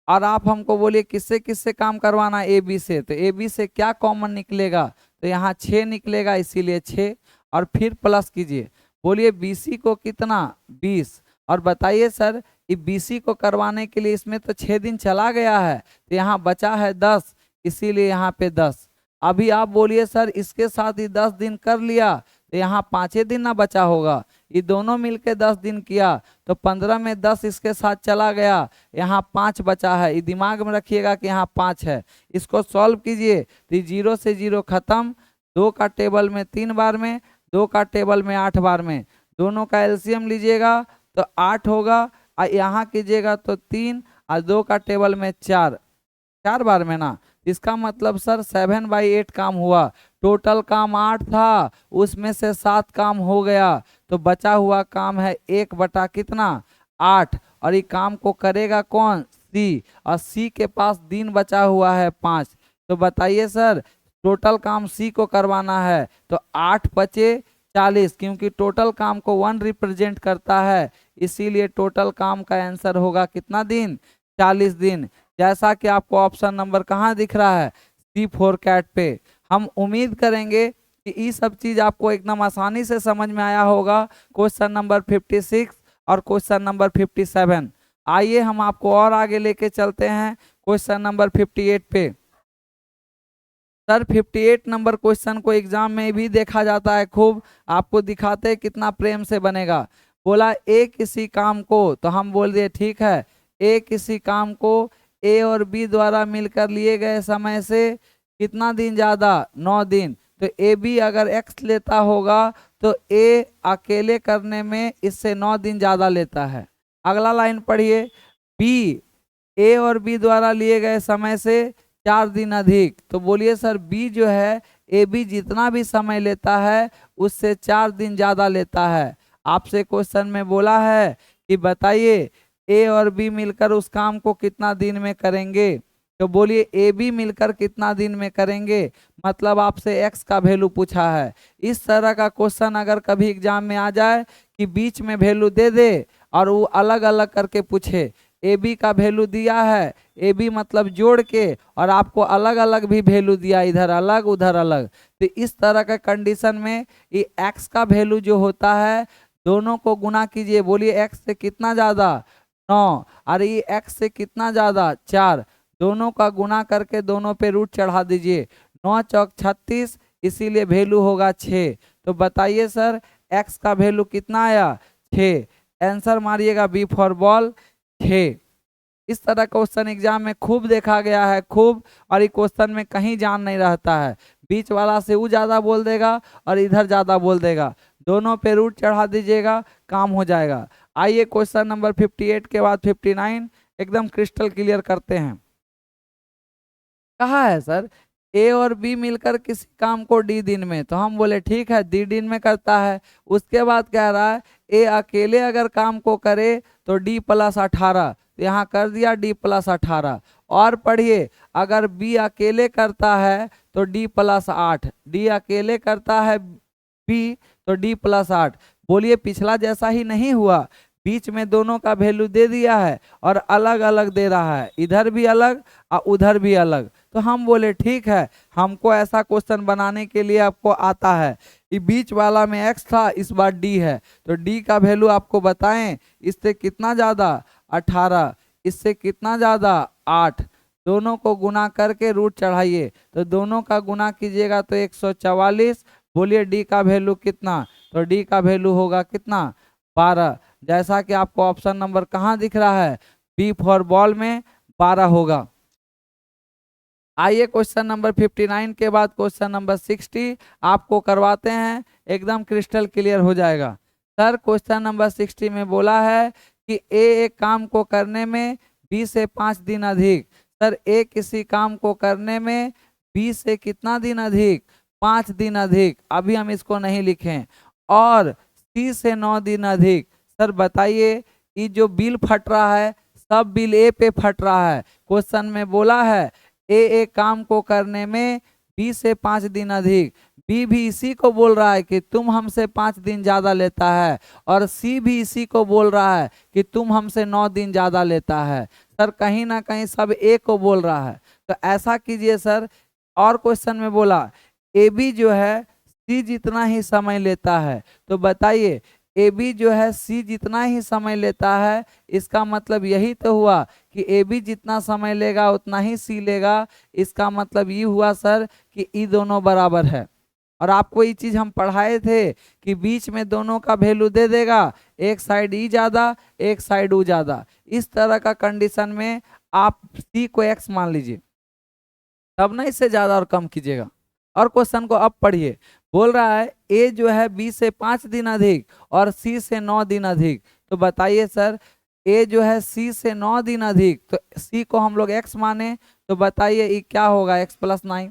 और आप हमको बोलिए किससे किससे काम करवाना, ए बी से, तो ए बी से क्या कॉमन निकलेगा, तो यहाँ 6 निकलेगा, इसीलिए 6। और फिर प्लस कीजिए, बोलिए BC को कितना 20। और बताइए सर ये BC को करवाने के लिए इसमें तो 6 दिन चला गया है, तो यहाँ बचा है 10, इसीलिए यहाँ पे 10। अभी आप बोलिए सर इसके साथ ही 10 दिन कर लिया तो यहाँ 5 दिन ना बचा होगा, ये दोनों मिलके 10 दिन किया तो 15 में 10 इसके साथ चला गया, यहाँ 5 बचा है। ये दिमाग में रखिएगा कि यहाँ 5 है। इसको सॉल्व कीजिए तो 0 से 0 खत्म, 2 का टेबल में 3 बार में, 2 का टेबल में 8 बार में, दोनों का एलसीएम लीजिएगा तो 8 होगा, और यहाँ कीजिएगा तो 3, और 2 का टेबल में 4 बार में ना। इसका मतलब सर 7/8 काम हुआ। टोटल काम 8 था, उसमें से 7 काम हो गया, तो बचा हुआ काम है 1 बटा कितना 8। और ये काम को करेगा कौन C, और C के पास दिन बचा हुआ है 5। तो बताइए सर टोटल काम C को करवाना है तो 8 बचे 40, क्योंकि टोटल काम को 1 रिप्रेजेंट करता है, इसीलिए टोटल काम का आंसर होगा कितना दिन 40 दिन। जैसा कि आपको ऑप्शन नंबर कहाँ दिख रहा है C4 कैट पे। हम उम्मीद करेंगे कि ये सब चीज आपको एकदम आसानी से समझ में आया होगा। क्वेश्चन नंबर 56 और क्वेश्चन नंबर 57। आइए हम आपको और आगे लेके चलते हैं क्वेश्चन नंबर 58 पे। सर 58 नंबर क्वेश्चन को एग्जाम में भी देखा जाता है खूब, आपको दिखाते हैं कितना प्रेम से बनेगा। बोला ए किसी काम को, तो हम बोल दिए ठीक है, ए किसी काम को ए और बी द्वारा मिलकर लिए गए समय से कितना दिन ज़्यादा 9 दिन। तो ए बी अगर x लेता होगा तो ए अकेले करने में इससे 9 दिन ज़्यादा लेता है। अगला लाइन पढ़िए, बी ए और बी द्वारा लिए गए समय से 4 दिन अधिक। तो बोलिए सर बी जो है ए बी जितना भी समय लेता है उससे 4 दिन ज़्यादा लेता है। आपसे क्वेश्चन में बोला है कि बताइए ए और बी मिलकर उस काम को कितना दिन में करेंगे। तो बोलिए ए बी मिलकर कितना दिन में करेंगे, मतलब आपसे एक्स का वैल्यू पूछा है। इस तरह का क्वेश्चन अगर कभी एग्जाम में आ जाए कि बीच में वैल्यू दे दे और वो अलग अलग करके पूछे, ए बी का वैल्यू दिया है, ए बी मतलब जोड़ के, और आपको अलग अलग भी वैल्यू दिया, इधर अलग उधर अलग, तो इस तरह का कंडीशन में ये एक्स का वैल्यू जो होता है दोनों को गुना कीजिए। बोलिए एक्स से कितना ज़्यादा 9, और ये एक्स से कितना ज़्यादा 4, दोनों का गुना करके दोनों पे रूट चढ़ा दीजिए। 9 चौक 36, इसीलिए वैल्यू होगा 6। तो बताइए सर एक्स का वैल्यू कितना आया 6। आंसर मारिएगा बी फॉर बॉल 6। इस तरह क्वेश्चन एग्जाम में खूब देखा गया है खूब, और ये क्वेश्चन में कहीं जान नहीं रहता है। बीच वाला से वो ज़्यादा बोल देगा और इधर ज़्यादा बोल देगा, दोनों पे रूट चढ़ा दीजिएगा, काम हो जाएगा। आइए क्वेश्चन नंबर 58 के बाद 59 एकदम क्रिस्टल क्लियर करते हैं। कहा है सर ए और बी मिलकर किसी काम को डी दिन में, तो हम बोले ठीक है डी दिन में करता है। उसके बाद कह रहा है ए अकेले अगर काम को करे तो डी प्लस 18, तो यहाँ कर दिया डी प्लस 18। और पढ़िए अगर बी अकेले करता है तो डी प्लस 8, डी अकेले करता है बी तो डी प्लस 8। बोलिए पिछला जैसा ही नहीं हुआ, बीच में दोनों का वैल्यू दे दिया है और अलग अलग दे रहा है, इधर भी अलग और उधर भी अलग। तो हम बोले ठीक है, हमको ऐसा क्वेश्चन बनाने के लिए आपको आता है। ये बीच वाला में x था, इस बार d है, तो d का वैल्यू आपको बताएं, इससे कितना ज़्यादा 18, इससे कितना ज़्यादा 8, दोनों को गुना करके रूट चढ़ाइए, तो दोनों का गुना कीजिएगा तो 144। बोलिए d का वैल्यू कितना, तो d का वैल्यू होगा कितना 12। जैसा कि आपको ऑप्शन नंबर कहाँ दिख रहा है बी फॉर बॉल में 12 होगा। आइए क्वेश्चन नंबर 59 के बाद क्वेश्चन नंबर 60 आपको करवाते हैं, एकदम क्रिस्टल क्लियर हो जाएगा। सर क्वेश्चन नंबर 60 में बोला है कि ए एक काम को करने में 20 से 5 दिन अधिक। सर ए किसी काम को करने में 20 से कितना दिन अधिक 5 दिन अधिक, अभी हम इसको नहीं लिखें, और सी से 9 दिन अधिक। सर बताइए ये जो बिल फट रहा है सब बिल ए पे फट रहा है। क्वेश्चन में बोला है ए एक काम को करने में 20 से 5 दिन अधिक, बी भी इसी को बोल रहा है कि तुम हमसे 5 दिन ज़्यादा लेता है, और सी भी इसी को बोल रहा है कि तुम हमसे 9 दिन ज़्यादा लेता है। सर कहीं ना कहीं सब ए को बोल रहा है, तो ऐसा कीजिए सर। और क्वेश्चन में बोला ए बी जो है सी जितना ही समय लेता है। तो बताइए ए बी जो है सी जितना ही समय लेता है, इसका मतलब यही तो हुआ कि ए बी जितना समय लेगा उतना ही सी लेगा। इसका मतलब ये हुआ सर कि ई दोनों बराबर है। और आपको ये चीज हम पढ़ाए थे कि बीच में दोनों का वैल्यू दे देगा, एक साइड ई ज्यादा एक साइड ऊ ज्यादा। इस तरह का कंडीशन में आप सी को एक्स मान लीजिए, तब ना इससे ज्यादा और कम कीजिएगा। और क्वेश्चन को अब पढ़िए, बोल रहा है ए जो है बी से 5 दिन अधिक और सी से 9 दिन अधिक। तो बताइए सर ए जो है सी से 9 दिन अधिक, तो सी को हम लोग एक्स माने, तो बताइए ये क्या होगा एक्स प्लस 9।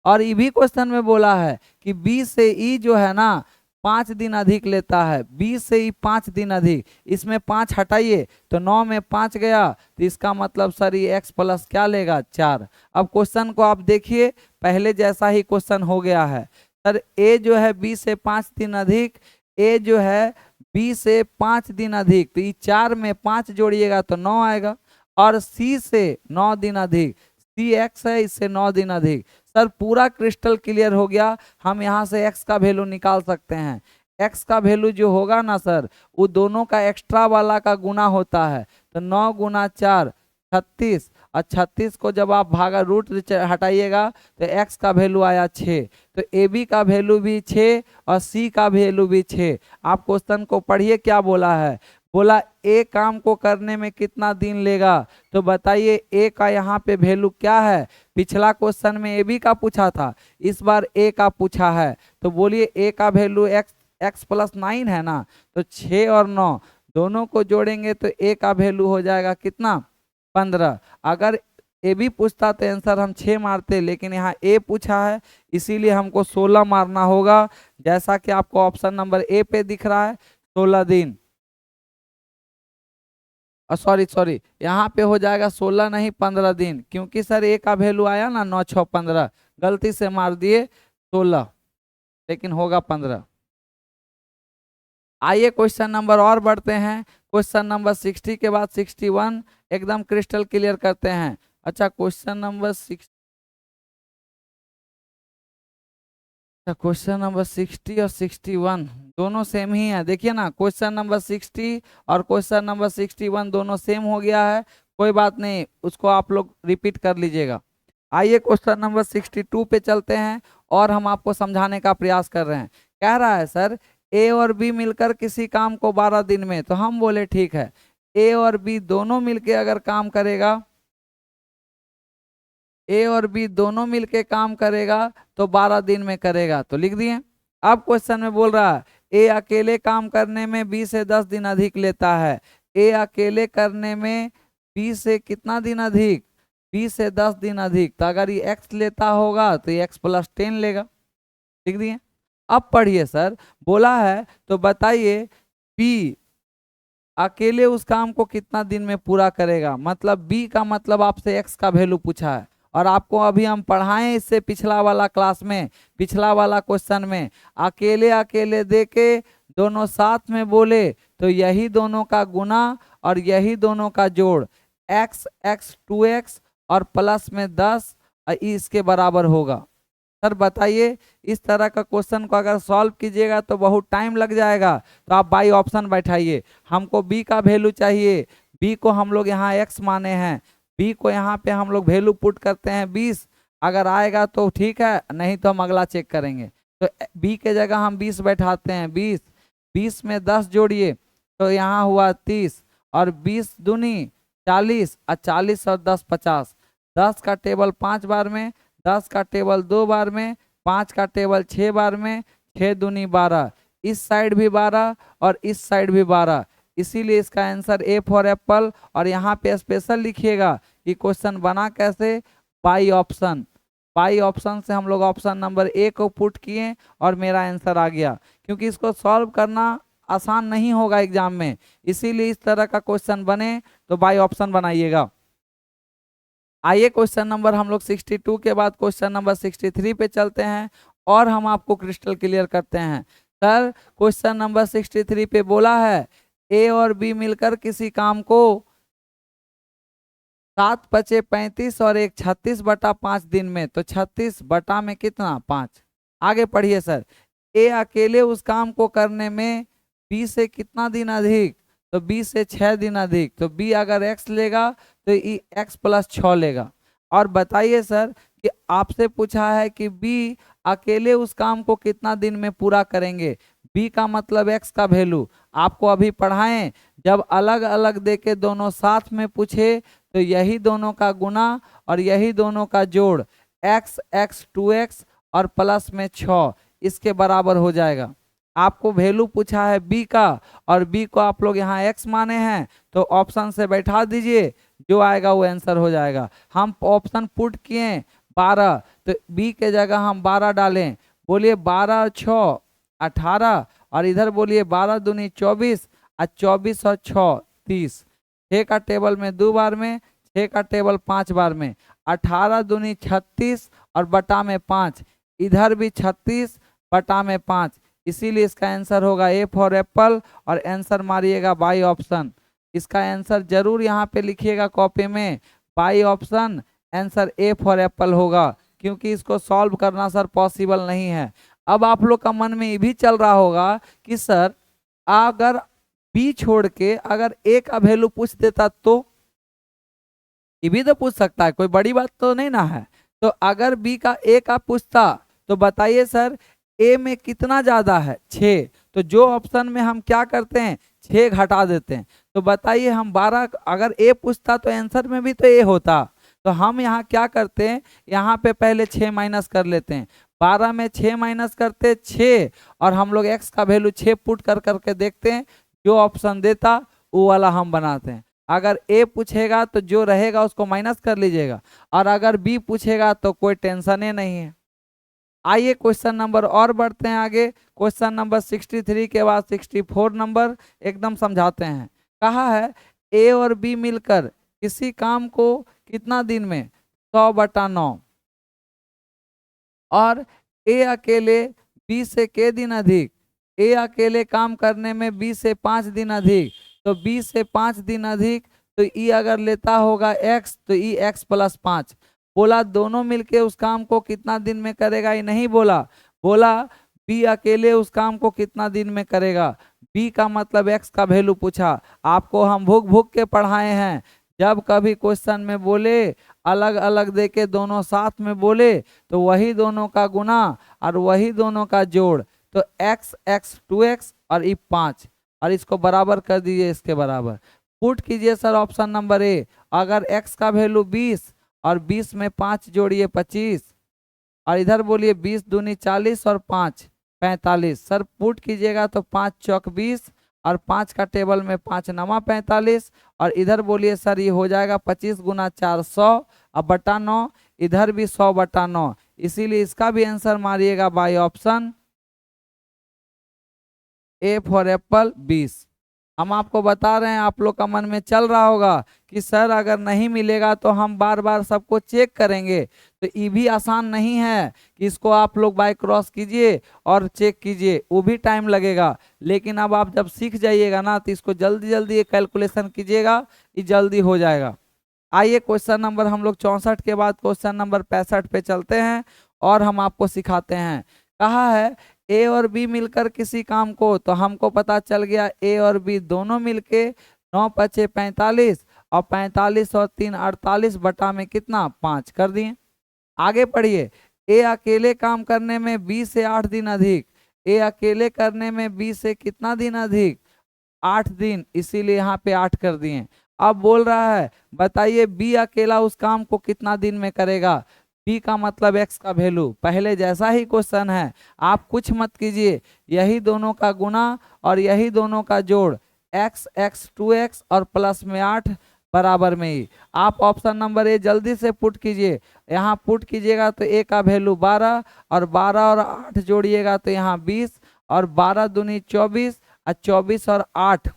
और ये भी क्वेश्चन में बोला है कि बी से ई जो है ना 5 दिन अधिक लेता है, बी से ई 5 दिन अधिक, इसमें 5 हटाइए तो 9 में 5 गया, तो इसका मतलब सर ये एक्स प्लस क्या लेगा 4। अब क्वेश्चन को आप देखिए, पहले जैसा ही क्वेश्चन हो गया है सर। ए जो है बी से 5 दिन अधिक, ए जो है बी से 5 दिन अधिक, तो ये 4 में 5 जोड़िएगा तो 9 आएगा। और सी से 9 दिन अधिक, सी एक्स है, इससे 9 दिन अधिक। सर पूरा क्रिस्टल क्लियर हो गया। हम यहाँ से x का वैल्यू निकाल सकते हैं। x का वैल्यू जो होगा ना सर, वो दोनों का एक्स्ट्रा वाला का गुना होता है। तो 9 गुना 4 36, और 36 को जब आप भागा रूट हटाइएगा तो x का वैल्यू आया 6। तो ए बी का वैल्यू भी 6 और सी का वैल्यू भी 6। आप क्वेश्चन को पढ़िए क्या बोला है, बोला ए काम को करने में कितना दिन लेगा। तो बताइए ए का यहाँ पे वैल्यू क्या है, पिछला क्वेश्चन में ए बी का पूछा था, इस बार ए का पूछा है। तो बोलिए ए का वैल्यू एक्स प्लस 9 है ना, तो 6 और 9 दोनों को जोड़ेंगे तो ए का वैल्यू हो जाएगा कितना 15। अगर ए बी पूछता तो आंसर हम 6 मारते, लेकिन यहाँ ए पूछा है इसीलिए हमको 16 मारना होगा, जैसा कि आपको ऑप्शन नंबर ए पे दिख रहा है 16 दिन। सॉरी यहाँ पे हो जाएगा 16 नहीं 15 दिन, क्योंकि सर ए का वैल्यू आया ना 9 6 15, गलती से मार दिए 16, लेकिन होगा 15। आइए क्वेश्चन नंबर और बढ़ते हैं। क्वेश्चन नंबर 60 के बाद 61 एकदम क्रिस्टल क्लियर करते हैं। अच्छा क्वेश्चन नंबर 60 और 61 दोनों सेम ही है। देखिए ना क्वेश्चन नंबर 60 और क्वेश्चन नंबर 61 दोनों सेम हो गया है, कोई बात नहीं, उसको आप लोग रिपीट कर लीजिएगा। आइए क्वेश्चन नंबर 62 पे चलते हैं और हम आपको समझाने का प्रयास कर रहे हैं। कह रहा है सर ए और बी मिलकर किसी काम को 12 दिन में, तो हम बोले ठीक है, ए और बी दोनों मिलके अगर काम करेगा, ए और बी दोनों मिलके काम करेगा तो 12 दिन में करेगा, तो लिख दिए। अब क्वेश्चन में बोल रहा है ए अकेले काम करने में बी से 10 दिन अधिक लेता है। ए अकेले करने में बी से कितना दिन अधिक, बी से 10 दिन अधिक, तो अगर ये एक्स लेता होगा तो ये एक्स प्लस 10 लेगा, लिख दिए। अब पढ़िए सर, बोला है तो बताइए बी अकेले उस काम को कितना दिन में पूरा करेगा, मतलब बी का मतलब आपसे एक्स का वैल्यू पूछा है। और आपको अभी हम पढ़ाएं इससे पिछला वाला क्लास में, पिछला वाला क्वेश्चन में अकेले अकेले दे के दोनों साथ में बोले तो यही दोनों का गुना और यही दोनों का जोड़ x x 2x और प्लस में 10 इसके बराबर होगा। सर बताइए इस तरह का क्वेश्चन को अगर सॉल्व कीजिएगा तो बहुत टाइम लग जाएगा, तो आप बाई ऑप्शन बैठाइए। हमको बी का वैल्यू चाहिए, बी को हम लोग यहाँ एक्स माने हैं, बी को यहाँ पे हम लोग वैल्यू पुट करते हैं 20, अगर आएगा तो ठीक है, नहीं तो हम अगला चेक करेंगे। तो बी के जगह हम 20 बैठाते हैं, 20 में 10 जोड़िए तो यहाँ हुआ 30, और 20 दूनी 40, और 40 और 10 50, 10 का टेबल 5 बार में, 10 का टेबल 2 बार में, 5 का टेबल 6 बार में, 6 दूनी 12, इस साइड भी 12 और इस साइड भी 12, इसीलिए इसका आंसर ए फॉर एप्पल। और यहाँ पे स्पेशल लिखिएगा कि क्वेश्चन बना कैसे, बाई ऑप्शन। बाई ऑप्शन से हम लोग ऑप्शन नंबर ए को पुट किए और मेरा आंसर आ गया, क्योंकि इसको सॉल्व करना आसान नहीं होगा एग्जाम में, इसीलिए इस तरह का क्वेश्चन बने तो बाई ऑप्शन बनाइएगा। आइए क्वेश्चन नंबर हम लोग 62 के बाद क्वेश्चन नंबर 63 पे चलते हैं और हम आपको क्रिस्टल क्लियर करते हैं। सर क्वेश्चन नंबर 63 पे बोला है ए और बी मिलकर किसी काम को 7 × 35 और 1 36/5 दिन में, तो 36 बटा में कितना 5, आगे पढ़िए सर, ए अकेले उस काम को करने में बी से कितना दिन अधिक, तो बी से 6 दिन अधिक, तो बी अगर x लेगा तो ई x प्लस 6 लेगा। और बताइए सर कि आपसे पूछा है कि बी अकेले उस काम को कितना दिन में पूरा करेंगे, बी का मतलब x का वैल्यू आपको अभी पढ़ाएं, जब अलग अलग देके दोनों साथ में पूछे तो यही दोनों का गुना और यही दोनों का जोड़ x x 2x और प्लस में 6 इसके बराबर हो जाएगा। आपको वैल्यू पूछा है बी का और बी को आप लोग यहाँ x माने हैं तो ऑप्शन से बैठा दीजिए, जो आएगा वो आंसर हो जाएगा। हम ऑप्शन पुट किए 12, तो बी के जगह हम 12 डालें, बोलिए 12 6 18 और इधर बोलिए 12 दूनी 24 और 24 और 6 30, 6 का टेबल में 2 बार में, 6 का टेबल 5 बार में, 18 दूनी 36 और बटा में 5, इधर भी 36 बटा में 5, इसीलिए इसका आंसर होगा ए फॉर एप्पल और आंसर मारिएगा बाई ऑप्शन। इसका आंसर जरूर यहाँ पे लिखिएगा कॉपी में, by option answer A for Apple होगा, क्योंकि इसको सॉल्व करना सर पॉसिबल नहीं है। अब आप लोग का मन में ये भी चल रहा होगा कि सर अगर बी छोड़ के अगर ए का वैल्यू पूछ देता तो, ये भी तो पूछ सकता है, कोई बड़ी बात तो नहीं ना है। तो अगर बी का ए का पूछता तो बताइए सर ए में कितना ज्यादा है 6, तो जो ऑप्शन में हम क्या करते हैं 6 घटा देते हैं। तो बताइए हम 12, अगर ए पूछता तो आंसर में भी तो ए होता, तो हम यहाँ क्या करते हैं, यहाँ पे पहले 6 माइनस कर लेते हैं, 12 में 6 माइनस करते 6 और हम लोग x का वैल्यू 6 पुट कर करके देखते हैं, जो ऑप्शन देता वो वाला हम बनाते हैं। अगर ए पूछेगा तो जो रहेगा उसको माइनस कर लीजिएगा, और अगर बी पूछेगा तो कोई टेंशन ही नहीं है। आइए क्वेश्चन नंबर और बढ़ते हैं आगे। क्वेश्चन नंबर 63 के बाद 64 नंबर एकदम समझाते हैं। कहा है ए और बी मिलकर किसी काम को कितना दिन में 100/9, और ए अकेले बी से के दिन अधिक, ए अकेले काम करने में बी से 5 दिन अधिक, तो बी से 5 दिन अधिक तो ई अगर लेता होगा x तो ई x प्लस 5। बोला दोनों मिलके उस काम को कितना दिन में करेगा, ये नहीं बोला, बोला बी अकेले उस काम को कितना दिन में करेगा, बी का मतलब x का वैल्यू पूछा। आपको हम भूख भूख के पढ़ाए हैं, जब कभी क्वेश्चन में बोले अलग अलग देके दोनों साथ में बोले तो वही दोनों का गुना और वही दोनों का जोड़, तो x x 2x और ई 5 और इसको बराबर कर दीजिए, इसके बराबर पुट कीजिए सर ऑप्शन नंबर ए। अगर x का वैल्यू 20 और 20 में 5 जोड़िए 25 और इधर बोलिए 20 दूनी 40 और 5 45, सर पुट कीजिएगा तो 5 चौक 20 और 5 का टेबल में 5 नमा 45 और इधर बोलिए सर ये हो जाएगा 25 गुना 4 100 और बटा 9, इधर भी 100/9, इसीलिए इसका भी आंसर मारिएगा by option A for apple 20। हम आपको बता रहे हैं, आप लोग का मन में चल रहा होगा कि सर अगर नहीं मिलेगा तो हम बार बार सबको चेक करेंगे, तो ये भी आसान नहीं है कि इसको आप लोग बाय क्रॉस कीजिए और चेक कीजिए, वो भी टाइम लगेगा। लेकिन अब आप जब सीख जाइएगा ना तो इसको जल्दी जल्दी ये कैलकुलेशन कीजिएगा, ये जल्दी हो जाएगा। आइए क्वेश्चन नंबर हम लोग 64 के बाद क्वेश्चन नंबर 65 पे चलते हैं और हम आपको सिखाते हैं। कहा है ए और बी मिलकर किसी काम को, तो हमको पता चल गया ए और बी दोनों मिलके 9 × 45 और 45 और 3 48 बटा में कितना 5 कर दिए। आगे पढ़िए, ए अकेले काम करने में बी से 8 दिन अधिक, ए अकेले करने में बी से कितना दिन अधिक 8 दिन, इसीलिए यहाँ पे 8 कर दिए। अब बोल रहा है बताइए बी अकेला उस काम को कितना दिन में करेगा, बी का मतलब x का वैल्यू, पहले जैसा ही क्वेश्चन है, आप कुछ मत कीजिए, यही दोनों का गुना और यही दोनों का जोड़ x x 2x और प्लस में 8 बराबर में ही। आप ऑप्शन नंबर ए जल्दी से पुट कीजिए, यहाँ पुट कीजिएगा तो a का वैल्यू 12 और 12 और 8 जोड़िएगा तो यहाँ 20 और 12 दूनी 24 और 24 और 8,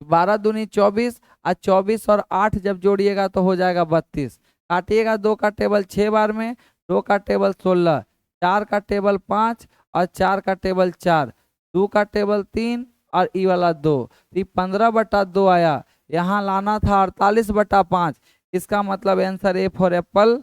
12 दूनी 24 और 24 और 8 जब जोड़िएगा तो हो जाएगा 32। काटिएगा 2 का टेबल 6 बार में, 2 का टेबल 16, 4 का टेबल 5 और 4 का टेबल 4, 2 का टेबल 3 और ई वाला 2, तो 15/2 आया। यहाँ लाना था 48/5, इसका मतलब आंसर ए फॉर एप्पल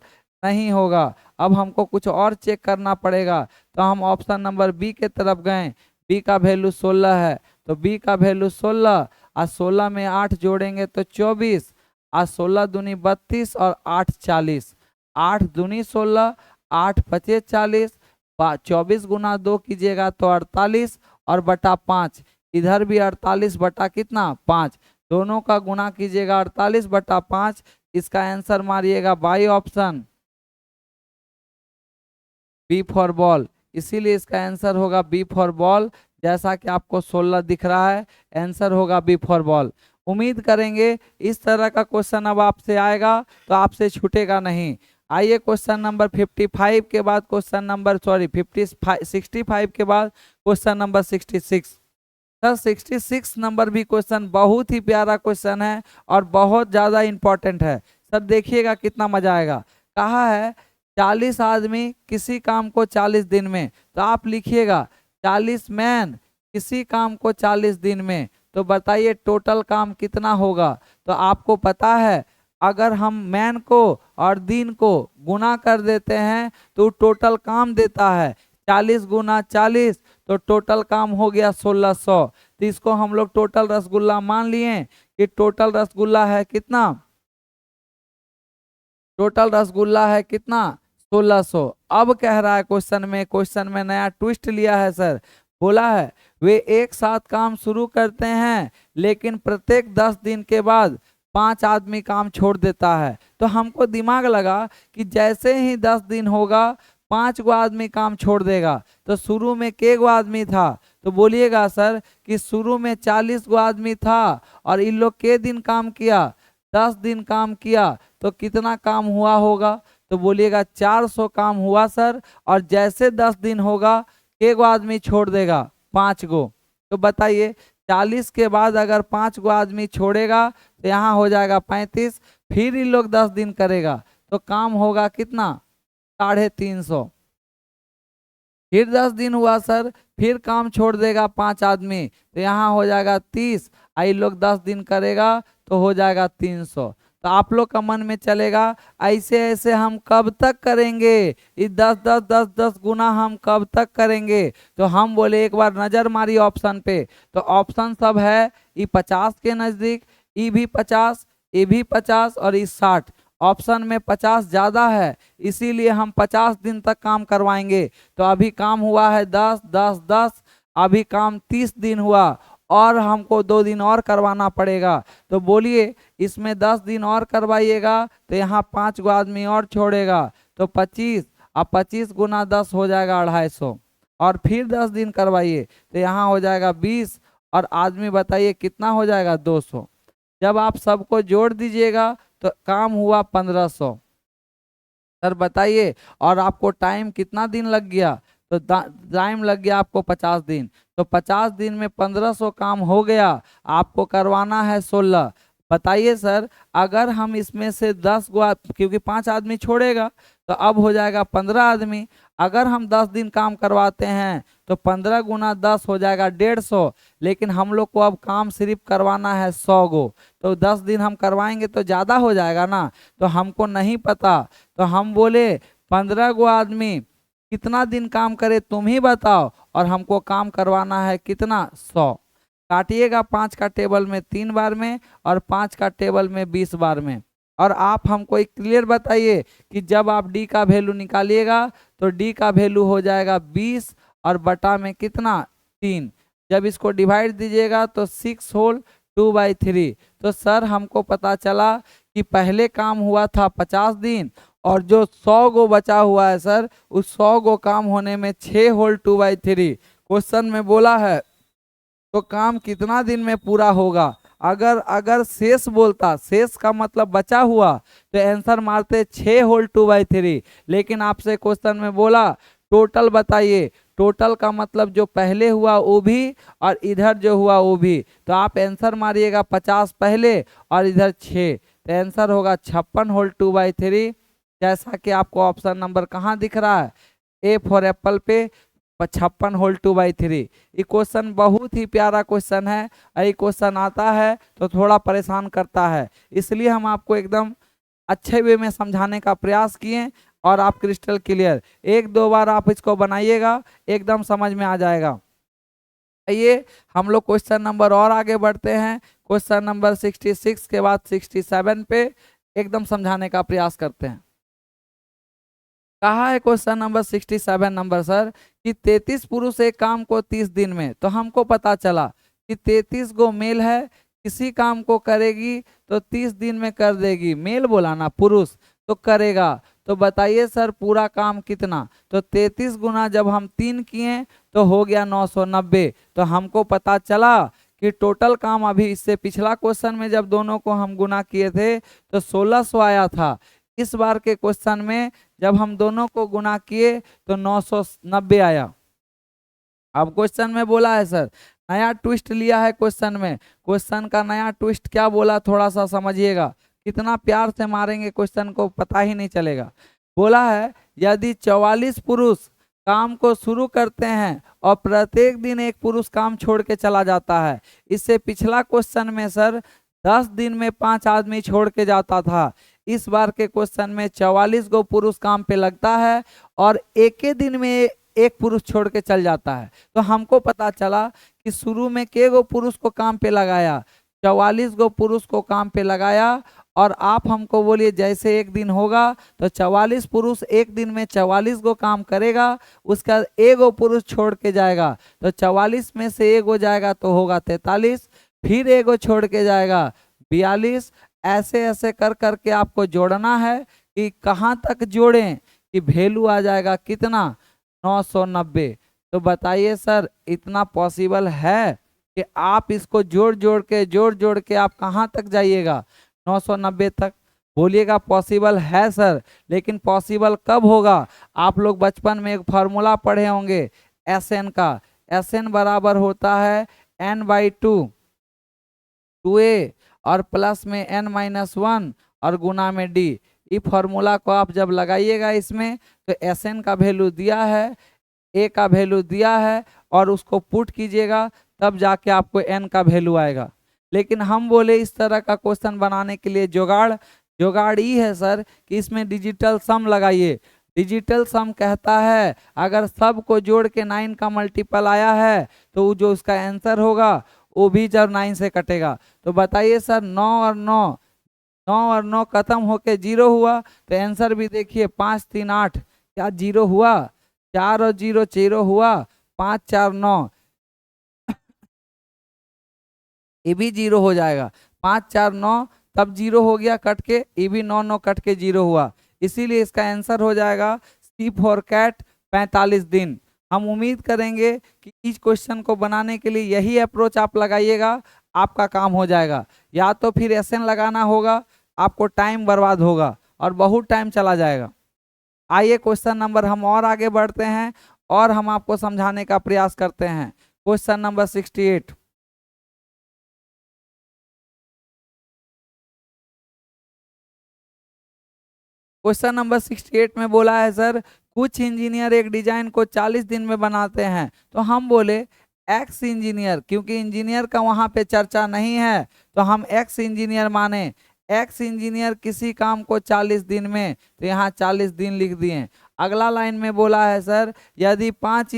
नहीं होगा। अब हमको कुछ और चेक करना पड़ेगा, तो हम ऑप्शन नंबर बी के तरफ गए। बी का वैल्यू 16 है, तो बी का वैल्यू 16 और 16 में 8 जोड़ेंगे तो 24 और 16 दूनी 32 और 8 40। 8 दूनी 16, 8 पचे 40, 24 गुना 2 कीजिएगा तो 48 और बटा 5। इधर भी 48 बटा कितना 5, दोनों का गुना कीजिएगा 48 बटा 5। इसका आंसर मारिएगा by option B for ball. इसीलिए इसका आंसर होगा बी फॉर बॉल। जैसा कि आपको 16 दिख रहा है, आंसर होगा बी फॉर बॉल। उम्मीद करेंगे इस तरह का क्वेश्चन अब आपसे आएगा तो आपसे छूटेगा नहीं। आइए क्वेश्चन नंबर 55 के बाद क्वेश्चन नंबर 65 के बाद क्वेश्चन नंबर 66। सर 66 नंबर भी क्वेश्चन बहुत ही प्यारा क्वेश्चन है और बहुत ज़्यादा इंपॉर्टेंट है। सर देखिएगा कितना मजा आएगा। कहा है 40 आदमी किसी काम को 40 दिन में, तो आप लिखिएगा 40 मैन किसी काम को 40 दिन में, तो बताइए टोटल काम कितना होगा। तो आपको पता है अगर हम मैन को और दिन को गुना कर देते हैं तो टोटल काम देता है। 40 गुना 40 तो टोटल काम हो गया 1600। तो इसको हम लोग टोटल रसगुल्ला मान लिए कि टोटल रसगुल्ला है कितना, टोटल रसगुल्ला है कितना 1600। अब कह रहा है क्वेश्चन में नया ट्विस्ट लिया है सर। बोला है वे एक साथ काम शुरू करते हैं लेकिन प्रत्येक 10 दिन के बाद 5 आदमी काम छोड़ देता है। तो हमको दिमाग लगा कि जैसे ही 10 दिन होगा 5 गो आदमी काम छोड़ देगा। तो शुरू में के गो आदमी था, तो बोलिएगा सर कि शुरू में 40 गो आदमी था और इन लोग के दिन काम किया 10 दिन काम किया, तो कितना काम हुआ होगा। तो बोलिएगा 400 काम हुआ सर। और जैसे 10 दिन होगा एक गो आदमी छोड़ देगा 5 गो। तो बताइए 40 के बाद अगर 5 गो आदमी छोड़ेगा तो यहाँ हो जाएगा 35। फिर इन लोग 10 दिन करेगा तो काम होगा कितना 350। फिर 10 दिन हुआ सर, फिर काम छोड़ देगा 5 आदमी तो यहाँ हो जाएगा 30। आई लोग 10 दिन करेगा तो हो जाएगा 300। तो आप लोग का मन में चलेगा ऐसे ऐसे हम कब तक करेंगे, ये 10 गुना हम कब तक करेंगे। तो हम बोले एक बार नजर मारी ऑप्शन पे, तो ऑप्शन सब है ये 50 के नजदीक, ये भी 50, ये भी 50 और ये 60। ऑप्शन में 50 ज़्यादा है इसीलिए हम 50 दिन तक काम करवाएंगे। तो अभी काम हुआ है 10 10 10, अभी काम 30 दिन हुआ और हमको 2 दिन और करवाना पड़ेगा। तो बोलिए इसमें 10 दिन और करवाइएगा तो यहाँ 5 गो आदमी और छोड़ेगा तो 25, अब 25 गुना 10 हो जाएगा 250 और फिर 10 दिन करवाइए तो यहाँ हो जाएगा 20 और आदमी बताइए कितना हो जाएगा 200। जब आप सबको जोड़ दीजिएगा तो काम हुआ 1500। सर बताइए और आपको टाइम कितना दिन लग गया, तो टाइम लग गया आपको 50 दिन। तो 50 दिन में 1500 काम हो गया, आपको करवाना है 16। बताइए सर अगर हम इसमें से 10 गो, क्योंकि 5 आदमी छोड़ेगा तो अब हो जाएगा 15 आदमी। अगर हम 10 दिन काम करवाते हैं तो 15 गुना 10 हो जाएगा 150, लेकिन हम लोग को अब काम सिर्फ करवाना है 100 गो। तो 10 दिन हम करवाएंगे तो ज़्यादा हो जाएगा ना, तो हमको नहीं पता। तो हम बोले 15 गो आदमी कितना दिन काम करे तुम ही बताओ, और हमको काम करवाना है कितना 100। काटिएगा 5 का टेबल में 3 बार में और 5 का टेबल में 20 बार में। और आप हमको एक क्लियर बताइए कि जब आप डी का वैल्यू निकालिएगा तो डी का वैल्यू हो जाएगा 20 और बटा में कितना 3। जब इसको डिवाइड दीजिएगा तो 6 होल 2/3। तो सर हमको पता चला कि पहले काम हुआ था 50 दिन और जो 100 गो बचा हुआ है सर उस 100 गो काम होने में 6 होल 2/3 क्वेश्चन में बोला है। तो काम कितना दिन में पूरा होगा। अगर शेष बोलता, शेष का मतलब बचा हुआ, तो आंसर मारते 6 होल 2/3। लेकिन आपसे क्वेश्चन में बोला टोटल बताइए, टोटल का मतलब जो पहले हुआ वो भी और इधर जो हुआ वो भी। तो आप आंसर मारिएगा 50 पहले और इधर 6, तो आंसर होगा 56 होल 2/3। जैसा कि आपको ऑप्शन नंबर कहाँ दिख रहा है, ए फॉर एप्पल पे 56 होल 2/3। ये क्वेश्चन बहुत ही प्यारा क्वेश्चन है। ये क्वेश्चन आता है तो थोड़ा परेशान करता है, इसलिए हम आपको एकदम अच्छे वे में समझाने का प्रयास किए। और आप क्रिस्टल क्लियर, एक दो बार आप इसको बनाइएगा, एकदम समझ में आ जाएगा। आइए हम लोग क्वेश्चन नंबर और आगे बढ़ते हैं। क्वेश्चन नंबर 66 के बाद 67 पे एकदम समझाने का प्रयास करते हैं। कहा है क्वेश्चन नंबर 67 नंबर सर कि 33 पुरुष एक काम को 30 दिन में, तो हमको पता चला कि 33 गो मेल है, किसी काम को करेगी तो 30 दिन में कर देगी। मेल बोला ना, पुरुष तो करेगा। तो बताइए सर पूरा काम कितना? तो 33 गुना जब हम 3 किए तो हो गया 990। तो हमको पता चला कि टोटल काम अभी इससे पिछला क्वेश्चन में जब दोनों को हम गुना किए थे तो 1600 आया था। इस बार के क्वेश्चन में जब हम दोनों को गुना किए तो 990 आया। अब क्वेश्चन में बोला है सर, नया ट्विस्ट लिया है क्वेश्चन में। क्वेश्चन का नया ट्विस्ट क्या बोला, थोड़ा सा समझिएगा। कितना प्यार से मारेंगे क्वेश्चन को पता ही नहीं चलेगा। बोला है यदि 44 पुरुष काम को शुरू करते हैं और प्रत्येक दिन एक पुरुष काम छोड़ के चला जाता है। इससे पिछला क्वेश्चन में सर 10 दिन में 5 आदमी छोड़ के जाता था। इस बार के क्वेश्चन में 44 गो पुरुष काम पे लगता है और एक ही दिन में एक पुरुष छोड़ के चल जाता है। तो हमको पता चला कि शुरू में के गो पुरुष को काम पे लगाया, 44 गो पुरुष को काम पे लगाया। और आप हमको बोलिए जैसे एक दिन होगा तो 44 पुरुष एक दिन में 44 गो काम करेगा, उसका एगो पुरुष छोड़ के जाएगा। तो 44 में से एगो जाएगा तो होगा 43, फिर एगो छोड़ के जाएगा 42। ऐसे ऐसे कर करके आपको जोड़ना है कि कहाँ तक जोड़ें कि वैल्यू आ जाएगा कितना, 990। तो बताइए सर इतना पॉसिबल है कि आप इसको जोड़ जोड़ के आप कहाँ तक जाइएगा, 990 तक? बोलिएगा पॉसिबल है सर, लेकिन पॉसिबल कब होगा? आप लोग बचपन में एक फार्मूला पढ़े होंगे एस एन का। एस एन बराबर होता है n/2 2a और प्लस में n-1 और गुना में d। ये फार्मूला को आप जब लगाइएगा इसमें तो एस एन का वैल्यू दिया है, ए का वैल्यू दिया है और उसको पुट कीजिएगा तब जाके आपको एन का वैल्यू आएगा। लेकिन हम बोले इस तरह का क्वेश्चन बनाने के लिए जुगाड़ ये है सर कि इसमें डिजिटल सम लगाइए। डिजिटल सम कहता है अगर सब को जोड़ के 9 का मल्टीपल आया है तो जो उसका आंसर होगा वो भी जब 9 से कटेगा। तो बताइए सर 9 और 9 खत्म होके 0 हुआ तो आंसर भी देखिए 5 3 8, क्या 0 हुआ? 4 और 0 0 हुआ, 5 4 9, ये भी 0 हो जाएगा। 5 4 9 तब 0 हो गया कट के, ये भी 9 9 कट के 0 हुआ। इसीलिए इसका आंसर हो जाएगा सी फॉर कैट 45 दिन। हम उम्मीद करेंगे कि इस क्वेश्चन को बनाने के लिए यही अप्रोच आप लगाइएगा, आपका काम हो जाएगा। या तो फिर एसएन लगाना होगा, आपको टाइम बर्बाद होगा और बहुत टाइम चला जाएगा। आइए क्वेश्चन नंबर हम और आगे बढ़ते हैं और हम आपको समझाने का प्रयास करते हैं। Question number 68। क्वेश्चन नंबर 68 में बोला है सर कुछ इंजीनियर एक डिजाइन को 40 दिन में बनाते हैं। तो हम बोले एक्स इंजीनियर, क्योंकि इंजीनियर का वहां पे चर्चा नहीं है तो हम एक्स इंजीनियर माने। एक्स इंजीनियर किसी काम को 40 दिन में, तो यहाँ 40 दिन लिख दिए। अगला लाइन में बोला है सर यदि 5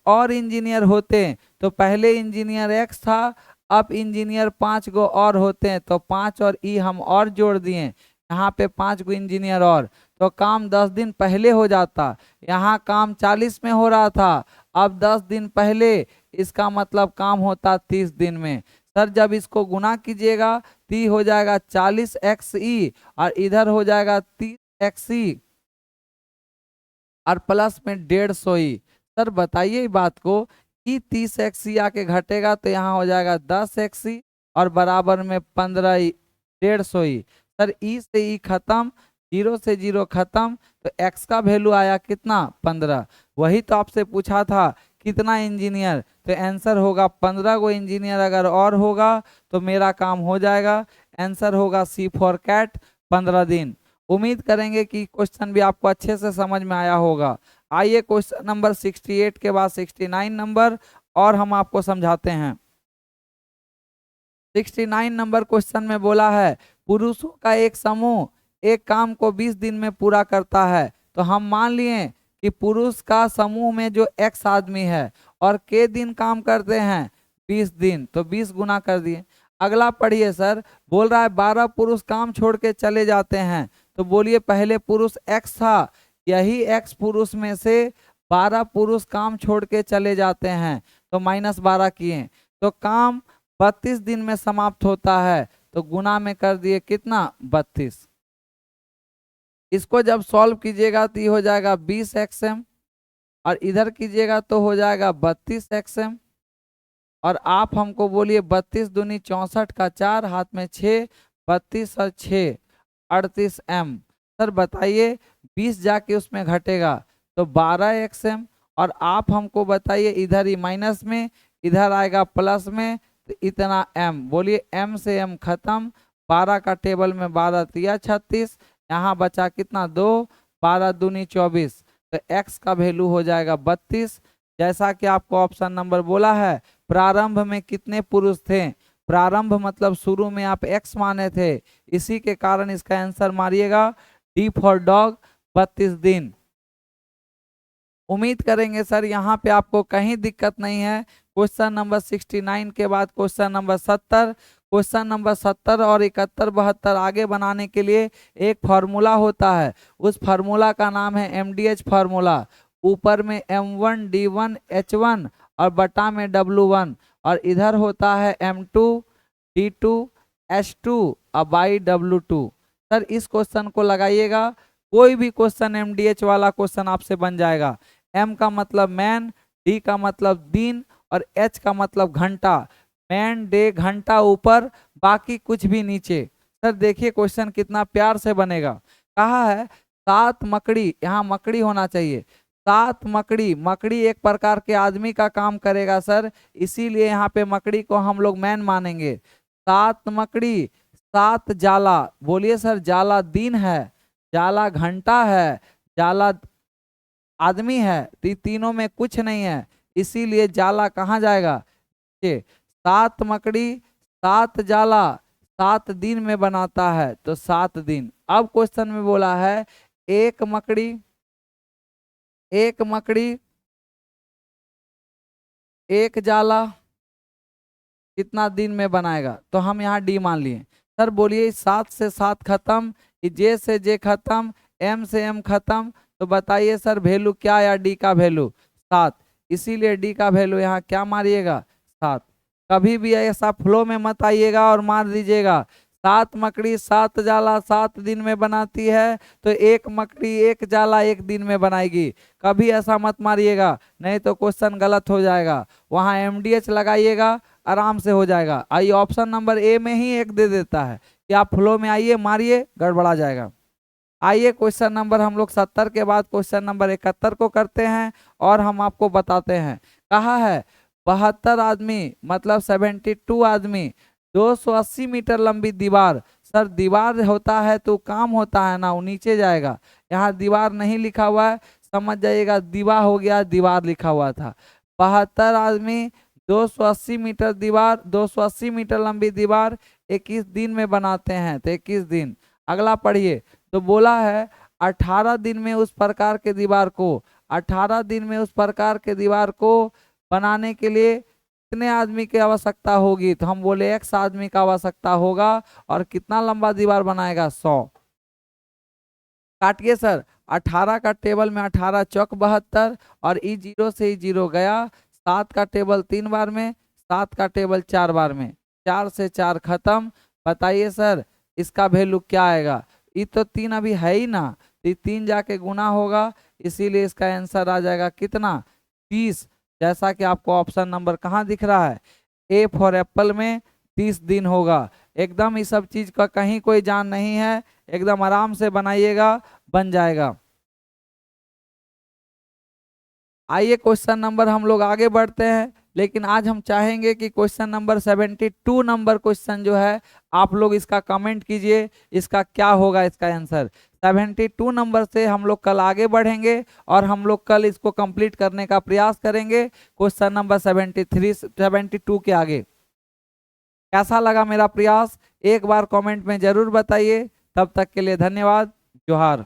और इंजीनियर होते तो पहले इंजीनियर एक्स था, अब इंजीनियर 5 गो और होते हैं तो 5 और ई हम और जोड़ दिए, यहाँ पे 5 गो इंजीनियर और, तो काम 10 दिन पहले हो जाता। यहाँ काम 40 में हो रहा था, अब 10 दिन पहले, इसका मतलब काम होता 30 दिन में। सर जब इसको गुना कीजिएगा तो हो जाएगा 40xe और इधर हो जाएगा 30xe और प्लस में 150e। सर बताइए इस बात को कि 30xe आके घटेगा तो यहाँ हो जाएगा 10xe और बराबर में 15 150e। सर ई से ई खत्म, 0 से 0 खत्म, तो x का वैल्यू आया कितना, 15। वही तो आपसे पूछा था कितना इंजीनियर, तो आंसर होगा 15 गो इंजीनियर अगर और होगा तो मेरा काम हो जाएगा। आंसर होगा सी फॉर कैट 15 दिन। उम्मीद करेंगे कि क्वेश्चन भी आपको अच्छे से समझ में आया होगा। आइए क्वेश्चन नंबर 68 के बाद 69 नंबर और हम आपको समझाते हैं। 69 नंबर क्वेश्चन में बोला है पुरुषों का एक समूह एक काम को 20 दिन में पूरा करता है। तो हम मान लिए कि पुरुष का समूह में जो x आदमी है और के दिन काम करते हैं 20 दिन, तो 20 गुना कर दिए। अगला पढ़िए सर, बोल रहा है 12 पुरुष काम छोड़ के चले जाते हैं। तो बोलिए पहले पुरुष x था, यही x पुरुष में से 12 पुरुष काम छोड़ के चले जाते हैं, तो -12 किए, तो काम 32 दिन में समाप्त होता है। तो गुना में कर दिए कितना 32। इसको जब सॉल्व कीजिएगा तो ये हो जाएगा 20xm और इधर कीजिएगा तो हो जाएगा 32xm। और आप हमको बोलिए 32 दूनी 64 का 4 हाथ में 6, 32 और 6 38m। सर बताइए 20 जाके उसमें घटेगा तो 12xm। और आप हमको बताइए इधर ही माइनस में, इधर आएगा प्लस में, तो इतना m। बोलिए m से m खत्म। 12 का टेबल में 12 तिया 36, यहाँ बचा कितना 2, 12 दूनी 24, तो x का वैल्यू हो जाएगा 32। जैसा कि आपको ऑप्शन नंबर बोला है, प्रारंभ में कितने पुरुष थे, प्रारंभ मतलब शुरू में आप x माने थे, इसी के कारण इसका आंसर मारिएगा D फॉर डॉग 32 दिन। उम्मीद करेंगे सर यहाँ पे आपको कहीं दिक्कत नहीं है। क्वेश्चन नंबर 69 के बाद क्वेश्चन नंबर 70, क्वेश्चन नंबर 70 और 71 72 आगे बनाने के लिए एक फार्मूला होता है, उस फार्मूला का नाम है MDH फार्मूला। ऊपर में M1 D1 H1 और बटा में W1, और इधर होता है M2 D2 H2 और बाई W2। सर इस क्वेश्चन को लगाइएगा, कोई भी क्वेश्चन MDH वाला क्वेश्चन आपसे बन जाएगा। M का मतलब मैन, D का मतलब दिन और H का मतलब घंटा। मैन डे घंटा ऊपर, बाकी कुछ भी नीचे। सर देखिए क्वेश्चन कितना प्यार से बनेगा। कहा है 7 मकड़ी, यहाँ मकड़ी होना चाहिए, 7 मकड़ी, मकड़ी एक प्रकार के आदमी का काम करेगा सर, इसीलिए यहाँ पे मकड़ी को हम लोग मैन मानेंगे। 7 मकड़ी 7 जाला, बोलिए सर जाला दिन है, जाला घंटा है, जाला आदमी है, तो तीनों में कुछ नहीं है, इसीलिए जाला कहाँ जाएगा। 7 मकड़ी 7 जाला 7 दिन में बनाता है, तो 7 दिन। अब क्वेश्चन में बोला है एक मकड़ी एक जाला कितना दिन में बनाएगा, तो हम यहाँ डी मान लिए। सर बोलिए 7 से 7 खत्म, जे से जे खत्म, एम से एम खत्म, तो बताइए सर वैल्यू क्या आया डी का वैल्यू 7, इसीलिए डी का वैल्यू यहाँ क्या मारिएगा 7। कभी भी ऐसा फ्लो में मत आइएगा और मार दीजिएगा 7 मकड़ी 7 जाला 7 दिन में बनाती है, तो एक मकड़ी एक जाला एक दिन में बनाएगी। कभी ऐसा मत मारिएगा, नहीं तो क्वेश्चन गलत हो जाएगा। वहाँ MDH लगाइएगा, आराम से हो जाएगा। आइए ऑप्शन नंबर ए में ही एक दे देता है कि आप फ्लो में आइए, मारिए, गड़बड़ा जाएगा। आइए क्वेश्चन नंबर हम लोग 70 के बाद क्वेश्चन नंबर 71 को करते हैं और हम आपको बताते हैं। कहा है 72 आदमी मतलब 72 आदमी 280 मीटर लंबी दीवार। सर दीवार होता है तो काम होता है ना, वो नीचे जाएगा, यहाँ दीवार नहीं लिखा हुआ है, समझ जाइएगा दीवार हो गया, दीवार लिखा हुआ था। 72 आदमी 280 मीटर दीवार, 280 मीटर लंबी दीवार 21 दिन में बनाते हैं, तो 21 दिन। अगला पढ़िए, तो बोला है 18 दिन में उस प्रकार के दीवार को, 18 दिन में उस प्रकार के दीवार को बनाने के लिए कितने आदमी की आवश्यकता होगी, तो हम बोले x आदमी का आवश्यकता होगा। और कितना लंबा दीवार बनाएगा 100। काटिए सर, 18 का टेबल में 18 चौक 72 और E0 से E0 गया, 7 का टेबल 3 बार में, 7 का टेबल 4 बार में, 4 से 4 खत्म। बताइए सर इसका वैल्यू क्या आएगा, ये तो 3 अभी है ही ना, तो 3 जाके गुना होगा, इसीलिए इसका आंसर आ जाएगा कितना 30। जैसा कि आपको ऑप्शन नंबर कहाँ दिख रहा है, ए फॉर एप्पल में 30 दिन होगा। एकदम इस सब चीज का कहीं कोई जान नहीं है, एकदम आराम से बनाइएगा, बन जाएगा। आइए क्वेश्चन नंबर हम लोग आगे बढ़ते हैं, लेकिन आज हम चाहेंगे कि क्वेश्चन नंबर 72 नंबर क्वेश्चन जो है आप लोग इसका कमेंट कीजिए, इसका क्या होगा इसका आंसर। 72 नंबर से हम लोग कल आगे बढ़ेंगे और हम लोग कल इसको कंप्लीट करने का प्रयास करेंगे। क्वेश्चन नंबर 72 के आगे कैसा लगा मेरा प्रयास, एक बार कमेंट में जरूर बताइए, तब तक के लिए धन्यवाद। जोहार।